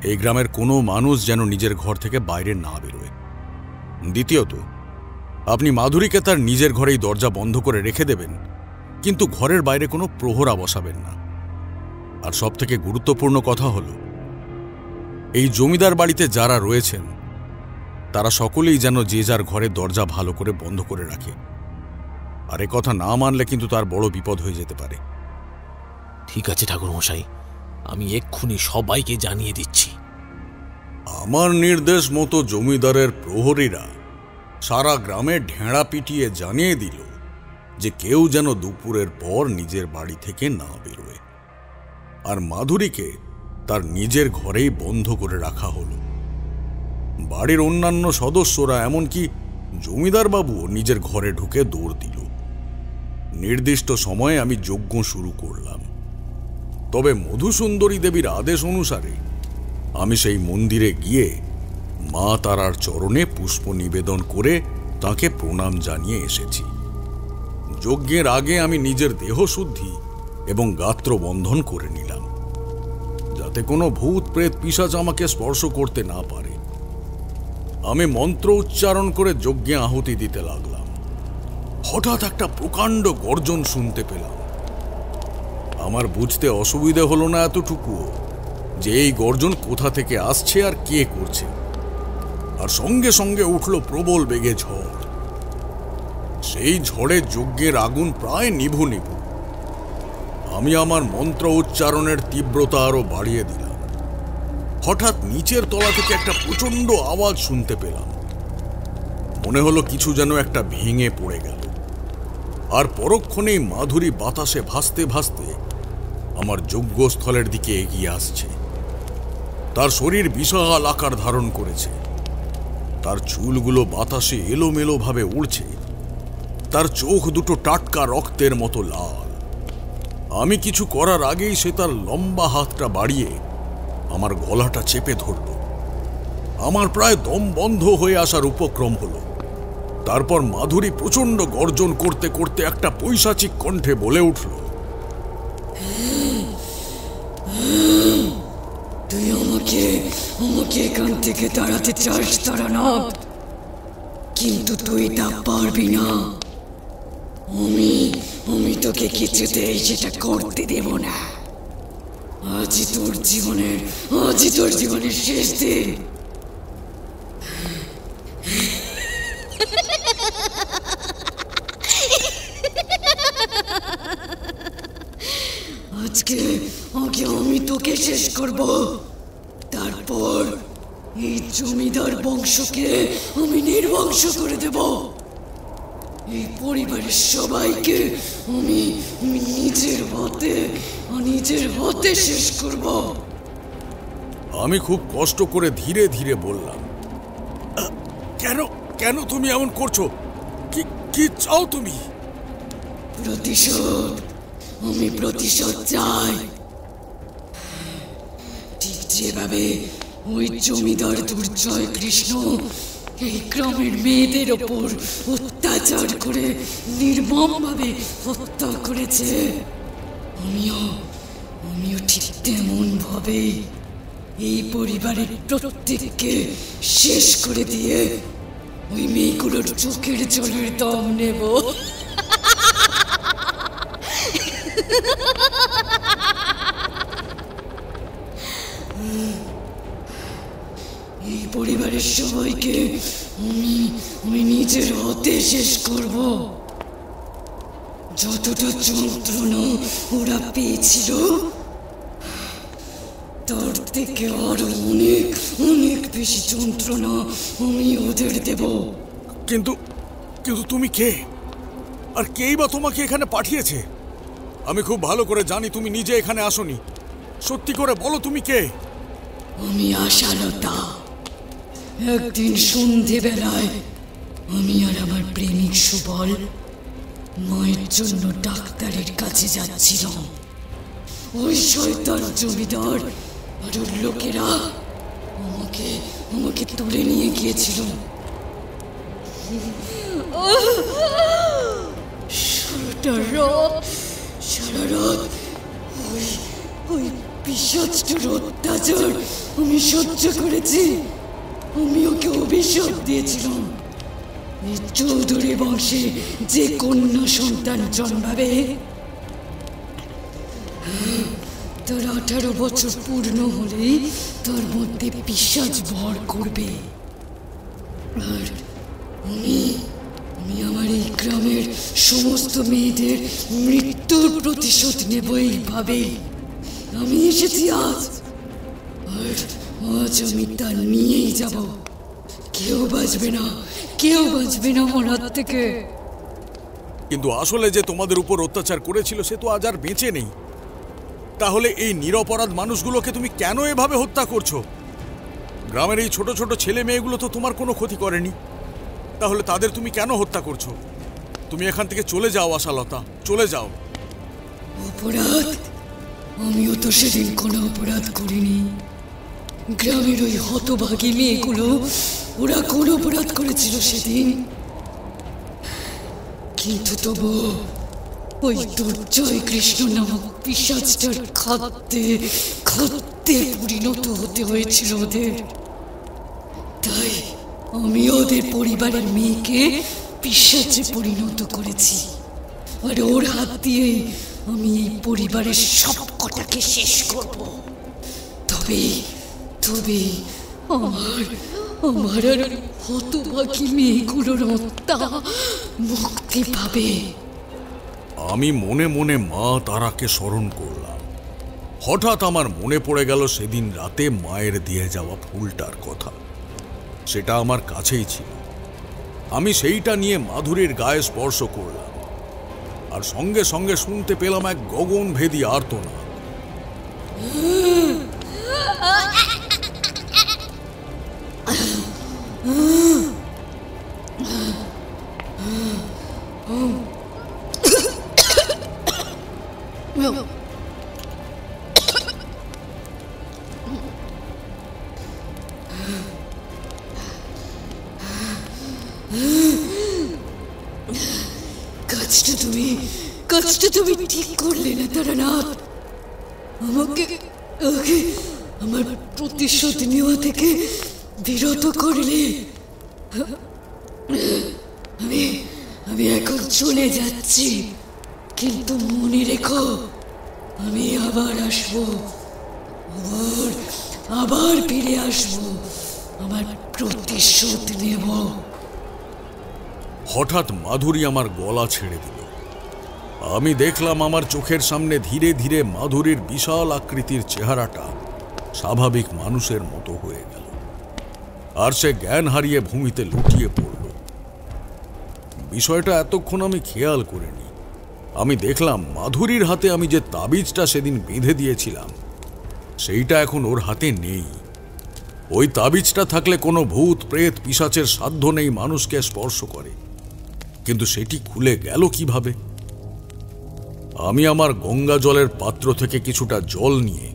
এই গ্রামের কোনো মানুষ যেন নিজের ঘর থেকে বাইরে না বেরোয়। দ্বিতীয়ত, আপনি মাধুরীকে তার নিজের ঘরেই দরজা বন্ধ করে রেখে দেবেন, কিন্তু ঘরের বাইরে কোনো প্রহরা বসাবেন না। আর সবথেকে গুরুত্বপূর্ণ কথা হল, এই জমিদার বাড়িতে যারা রয়েছেন তারা সকলেই যেন যে যার ঘরের দরজা ভালো করে বন্ধ করে রাখে। আর এ কথা না মানলে কিন্তু তার বড় বিপদ হয়ে যেতে পারে। ঠিক আছে ঠাকুর মশাই, আমি এক্ষুনি সবাইকে জানিয়ে দিচ্ছি। আমার নির্দেশ মতো জমিদারের প্রহরীরা সারা গ্রামে ঢেঁড়া পিটিয়ে জানিয়ে দিল যে কেউ যেন দুপুরের পর নিজের বাড়ি থেকে না বেরোয়। আর মাধুরীকে তার নিজের ঘরেই বন্ধ করে রাখা হলো। বাড়ির অন্যান্য সদস্যরা, এমনকি জমিদার বাবুও নিজের ঘরে ঢুকে দৌড় দিল। নির্দিষ্ট সময়ে আমি যজ্ঞ শুরু করলাম। তবে মধুসুন্দরী দেবীর আদেশ অনুসারে আমি সেই মন্দিরে গিয়ে মা তারার চরণে পুষ্প নিবেদন করে তাকে প্রণাম জানিয়ে এসেছি। যজ্ঞের আগে আমি নিজের দেহশুদ্ধি এবং গাত্রবন্ধন করে নিলাম, যাতে কোনো ভূত প্রেত পিশাচ আমাকে স্পর্শ করতে না পারে। আমি মন্ত্র উচ্চারণ করে যজ্ঞে আহুতি দিতে লাগলাম। হঠাৎ একটা প্রকাণ্ড গর্জন শুনতে পেলাম। আমার বুঝতে অসুবিধে হলো না এতটুকুও যে এই গর্জন কোথা থেকে আসছে আর কে করছে। আর সঙ্গে সঙ্গে উঠল প্রবল বেগে ঝড়। সেই ঝড়ে যজ্ঞের আগুন প্রায় নিভু নিভু। আমি আমার মন্ত্র উচ্চারণের তীব্রতা আরো বাড়িয়ে দিলাম। হঠাৎ নিচের তলা থেকে একটা প্রচন্ড আওয়াজ শুনতে পেলাম। মনে হলো কিছু যেন একটা ভেঙে পড়ে গেল। আর পরক্ষণেই মাধুরী বাতাসে ভাসতে ভাসতে আমার যজ্ঞস্থলের দিকে এগিয়ে আসছে। তার শরীর বিশাল আকার ধারণ করেছে। তার চুলগুলো বাতাসে এলোমেলো ভাবে উড়ছে। তার চোখ দুটো টাটকা রক্তের মতো লাল। আমি কিছু করার আগেই সে তার লম্বা হাতটা বাড়িয়ে আমার গলাটা চেপে ধরল। আমার প্রায় দম বন্ধ হয়ে আসার উপক্রম হলো। তারপর মাধুরী প্রচন্ড গর্জন করতে করতে একটা পৈশাচিক কণ্ঠে বলে উঠল, তুই আমাকে এখান থেকে তাড়াতে চাস তাড়ানো, কিন্তু তুই তা পারবি না। আমি তোকে কিছুতেই সেটা করতে দেব না। আজই তোর জীবনের শেষ দিন। আজকে আমি তোকে শেষ করব। তারপর এই জমিদার বংশকে আমি নির্বংশ করে দেব। এই পরিবারের সবাইকে আমি নিজের হাতে শেষ করব। আমি খুব কষ্ট করে ধীরে ধীরে বললাম, কেন তুমি এমন করছো? কি চাও তুমি? আমি প্রতিশোধ চাই। ঠিক যেভাবে ওই জমিদার দুর্জয় কৃষ্ণ এই গ্রামের মেয়েদের ওপর অত্যাচার করে নির্মমভাবে হত্যা করেছে, আমিও ঠিক তেমন ভাবে এই পরিবারের প্রত্যেককে শেষ করে দিয়ে ওই মেয়েগুলোর চোখের জলের দম নেব। এই পরিবারের সবাইকে আমি নিজের হাতে শেষ করব। যতটা যন্ত্রণা ওরা পেয়েছিল তার থেকে আরো অনেক অনেক বেশি যন্ত্রণা আমি ওদের দেব। কিন্তু কিন্তু তুমি কে, আর কেই বা তোমাকে এখানে পাঠিয়েছে? আমি খুব ভালো করে জানি তুমি নিজে এখানে আসোনি। সত্যি করে বলো তুমি কে? আমি আশালতা। একদিন সন্ধেবেলায় আমি আর আমার প্রেমিক সুবল মায়ের জন্য ডাক্তারের কাছে যাচ্ছিলাম। ওই শয়তান জমিদার আর ওর লোকেরা আমাকে তুলে নিয়ে গিয়েছিল। সারা রাত ওই পিশাচটার অত্যাচার আমি সহ্য করেছি। আমি ওকে অভিশাপ দিয়েছিলাম, এই চৌধুরী বংশে যে কন্যা সন্তান জন্মাবে তার 18 বছর পূর্ণ হলেই তার মধ্যে পিশাচ ভর করবে। আর আমি আমার এই গ্রামের সমস্ত মেয়েদের মৃত্যুর প্রতিশোধ নেব এইভাবে। আমি এসেছি আজ, আর আজ আমি তা নিয়েই যাব। কেউ বাঁচবে না, কেউ বাঁচবে না আমার হাত থেকে। কিন্তু আসলে যে তোমাদের উপর অত্যাচার করেছিল সে তো আজ আর বেঁচে নেই। তাহলে এই নিরপরাধ মানুষগুলোকে তুমি কেন এভাবে হত্যা করছো? গ্রামের এই ছোট ছোট ছেলে মেয়েগুলো তো তোমার কোনো ক্ষতি করেনি, তাহলে তাদের তুমি কেন হত্যা করছো? তুমি এখান থেকে চলে যাও আশালতা, চলে যাও। অপরাধ? আমিও তো সেদিন কোনো অপরাধ করিনি। গ্রামের ওই হতভাগী মেয়েগুলো ওরা কোন অপরাধ করেছিল সেদিন? কিন্তু তবু ওই দুর্জয় কৃষ্ণ নামক পিশাচটার খাদ্যে পরিণত হতে হয়েছিল ওদের। তাই আমি ওদের পরিবারের মেয়েকে পিশাচে পরিণত করেছি, আর ওর হাত দিয়েই আমি এই পরিবারের সব কটাকে শেষ করব। তবে আমার আর হতভাগী মেয়েগুলোর আত্মা মুক্তি পাবে। আমি মনে মনে মা তারাকে স্মরণ করলাম। হঠাৎ আমার মনে পড়ে গেল সেদিন রাতে মায়ের দিয়ে যাওয়া ফুলটার কথা। সেটা আমার কাছেই ছিল। আমি সেইটা নিয়ে মাধুরীর গায়ে স্পর্শ করলাম, আর সঙ্গে সঙ্গে শুনতে পেলাম এক গগনভেদী আর্তনাদ। কাজটা তুমি ঠিক করলে না তারানাথ। আমাকে আমার প্রতিশোধ নেওয়া থেকে বিরত করলে। আমি এখন চলে যাচ্ছি, কিন্তু মনে রেখো আমি আবার আসবো, আবার ফিরে আসবো, আমার প্রতিশোধ নেব। হঠাৎ মাধুরী আমার গলা ছেড়ে দিল। আমি দেখলাম আমার চোখের সামনে ধীরে ধীরে মাধুরীর বিশাল আকৃতির চেহারাটা স্বাভাবিক মানুষের মতো হয়ে গেল, আর সে জ্ঞান হারিয়ে ভূমিতে লুটিয়ে পড়ল। বিষয়টা এতক্ষণ আমি খেয়াল করিনি। আমি দেখলাম মাধুরীর হাতে আমি যে তাবিজটা সেদিন বেঁধে দিয়েছিলাম সেইটা এখন ওর হাতে নেই। ওই তাবিজটা থাকলে কোনো ভূত প্রেত পিশাচের সাধ্য নেই মানুষকে স্পর্শ করে, কিন্তু সেটি খুলে গেল কিভাবে? আমি আমার গঙ্গা জলের পাত্র থেকে কিছুটা জল নিয়ে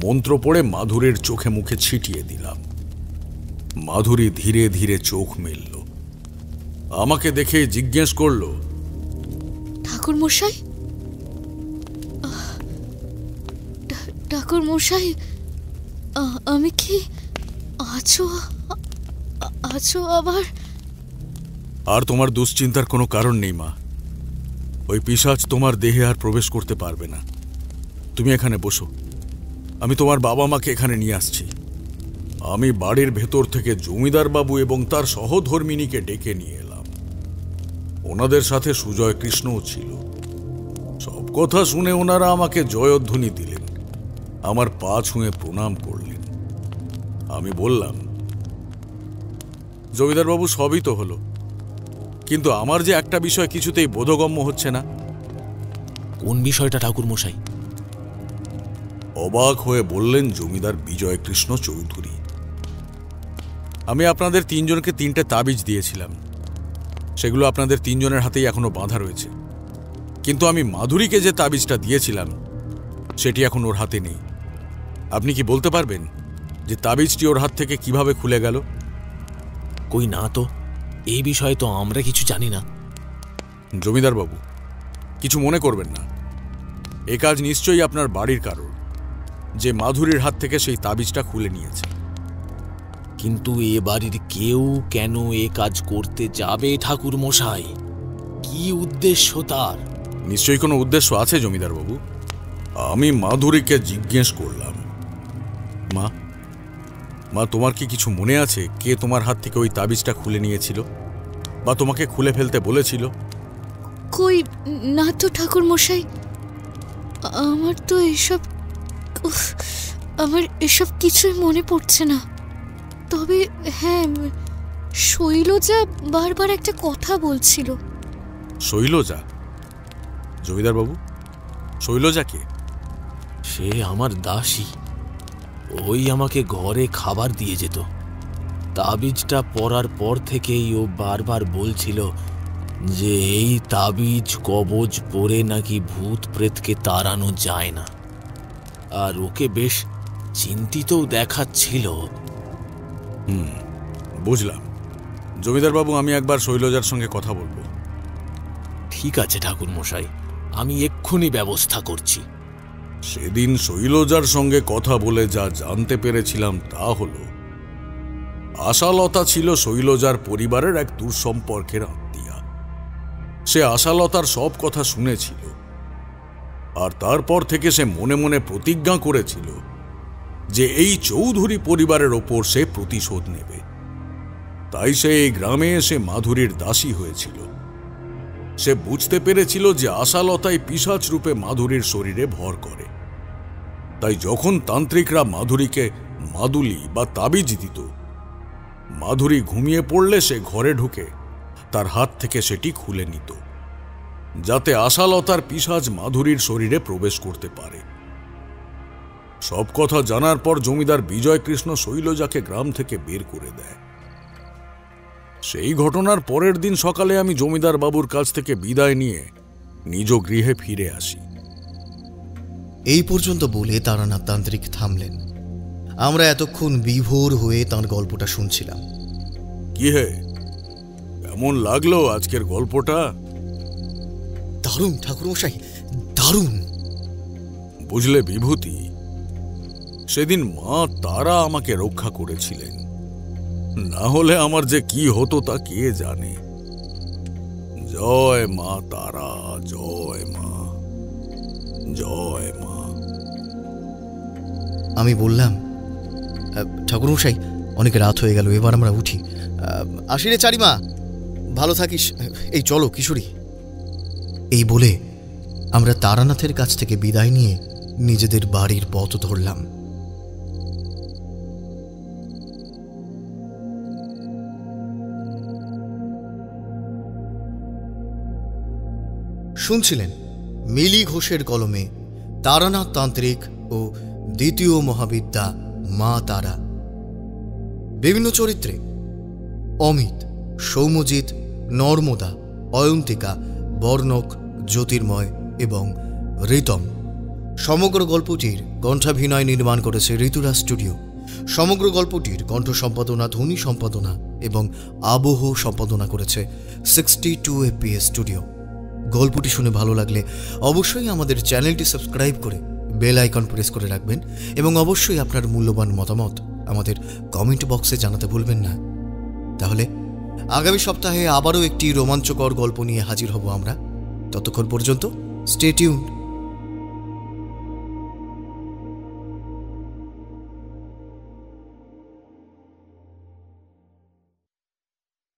মন্ত্র পড়ে মাধুরীর চোখে মুখে ছিটিয়ে দিলাম। মাধুরী ধীরে ধীরে চোখ মেলল। আমাকে দেখে জিজ্ঞেস করল, ঠাকুর মশাই, ঠাকুর মশাই, আমি কি আছো আছো আবার? আর তোমার দুশ্চিন্তার কোনো কারণ নেই মা। ওই পিশাচ তোমার দেহে আর প্রবেশ করতে পারবে না। তুমি এখানে বসো, আমি তোমার বাবা মাকে এখানে নিয়ে আসছি। আমি বাড়ির ভেতর থেকে জমিদার বাবু এবং তার সহধর্মিনীকে ডেকে নিয়ে এলাম। ওনাদের সাথে সুজয় কৃষ্ণও ছিল। সব কথা শুনে ওনারা আমাকে জয়ধ্বনি দিলেন, আমার পা ছুঁয়ে প্রণাম করলেন। আমি বললাম, জমিদার বাবু সবই তো হলো, কিন্তু আমার যে একটা বিষয় কিছুতেই বোধগম্য হচ্ছে না। কোন বিষয়টা ঠাকুর মশাই? অবাক হয়ে বললেন জমিদার বিজয় কৃষ্ণ চৌধুরী। আমি আপনাদের তিনজনকে 3টে তাবিজ দিয়েছিলাম, সেগুলো আপনাদের তিনজনের হাতেই এখনো বাঁধা রয়েছে। কিন্তু আমি মাধুরীকে যে তাবিজটা দিয়েছিলাম সেটি এখন ওর হাতে নেই। আপনি কি বলতে পারবেন যে তাবিজটি ওর হাত থেকে কিভাবে খুলে গেল? কই না তো, এই বিষয়ে তো আমরা কিছু জানি না। জমিদার বাবু, কিছু মনে করবেন না, এ কাজ নিশ্চয়ই আপনার বাড়ির কারোর, যে মাধুরীর হাত থেকে সেই তাবিজটা খুলে নিয়েছে। কিন্তু এ বাড়ির কেউ কেন এ কাজ করতে যাবে ঠাকুর মশাই? কি উদ্দেশ্য তার? নিশ্চয়ই কোনো উদ্দেশ্য আছে জমিদার বাবু। আমি মাধুরীকে জিজ্ঞেস করলাম, মা মা তোমার কি কিছু মনে আছে কে তোমার হাত থেকে ওই তাবিজটা খুলে নিয়েছিল বা তোমাকে খুলে ফেলতে বলেছিল? কই না তো ঠাকুর মশাই, আমার তো এসব আমার এসব কিছুই মনে পড়ছে না। তবে হ্যাঁ, শৈলজা বারবার একটা কথা বলছিল। শৈলজা? জমিদার বাবু, শৈলজা কে? সে আমার দাসী, ওই আমাকে ঘরে খাবার দিয়ে যেত। তাবিজটা পরার পর থেকেই ও বারবার বলছিল যে এই তাবিজ কবজ পরে নাকি ভূত প্রেতকে তাড়ানো যায় না, আর ওকে বেশ চিন্তিতও দেখাচ্ছিল। বুঝলাম জমিদার বাবু, আমি একবার শৈলজার সঙ্গে কথা বলবো। ঠিক আছে ঠাকুর মশাই, আমি এক্ষুনি ব্যবস্থা করছি। সেদিন শৈলজার সঙ্গে কথা বলে যা জানতে পেরেছিলাম তা হলো, আশালতা ছিল শৈলজার পরিবারের এক দূর সম্পর্কের আত্মীয়া। সে আশালতার সব কথা শুনেছিল, আর তারপর থেকে সে মনে মনে প্রতিজ্ঞা করেছিল যে এই চৌধুরী পরিবারের ওপর সে প্রতিশোধ নেবে। তাই সে এই গ্রামে এসে মাধুরীর দাসী হয়েছিল। সে বুঝতে পেরেছিল যে আশালতাই পিশাচ রূপে মাধুরীর শরীরে ভর করে। তাই যখন তান্ত্রিকরা মাধুরীকে মাদুলি বা তাবিজ দিত, মাধুরী ঘুমিয়ে পড়লে সে ঘরে ঢুকে তার হাত থেকে সেটি খুলে নিত, যাতে আশালতার পিশাচ মাধুরীর শরীরে প্রবেশ করতে পারে। সব কথা জানার পর জমিদার বিজয় কৃষ্ণ শৈলজাকে গ্রাম থেকে বের করে দেয়। সেই ঘটনার পরের দিন সকালে আমি জমিদার বাবুর কাছ থেকে বিদায় নিয়ে নিজ গৃহে ফিরে আসি। এই পর্যন্ত বলে তারানাথ তান্ত্রিক থামলেন। আমরা এতক্ষণ বিভোর হয়ে তাঁর গল্পটা শুনছিলাম। কি হে, কেমন লাগলো আজকের গল্পটা? দারুণ ঠাকুরমশাই, দারুণ। বুঝলে বিভূতি, সেদিন মা তারা আমাকে রক্ষা করেছিলেন, না হলে আমার যে কি হতো তা কে জানে। জয় মা তারা, জয় মা, জয় মা। আমি বললাম, ঠাকুরমশাই অনেক রাত হয়ে গেল, এবার আমরা উঠি। আসি রে চারিমা, ভালো থাকিস। এই চলো কিশোরী। এই বলে আমরা তারানাথের কাছ থেকে বিদায় নিয়ে নিজেদের বাড়ির পথ ধরলাম। শুনছিলেন মিলি ঘোষের কলমে তারানাথ তান্ত্রিক ও দ্বিতীয় মহাবিদ্যা মা তারা। বিভিন্ন চরিত্রে অমিত, সৌম্যজিৎ, নর্মদা, অয়ন্তিকা, বর্ণক, জ্যোতির্ময় এবং ঋতম। সমগ্র গল্পটির কণ্ঠাভিনয় নির্মাণ করেছে ঋতুরাজ স্টুডিও। সমগ্র গল্পটির কণ্ঠ সম্পাদনা, ধ্বনি সম্পাদনা এবং আবহ সম্পাদনা করেছে 62 FPS স্টুডিও। গল্পটি শুনে ভালো লাগলে অবশ্যই আমাদের চ্যানেলটি সাবস্ক্রাইব করে বেল আইকন প্রেস করে রাখবেন এবং অবশ্যই আপনার মূল্যবান মতামত আমাদের কমেন্ট বক্সে জানাতে ভুলবেন না। তাহলে আগামী সপ্তাহে আবারও একটি রোমাঞ্চকর গল্প নিয়ে হাজির হব আমরা। ততক্ষণ পর্যন্ত স্টে টিউনড।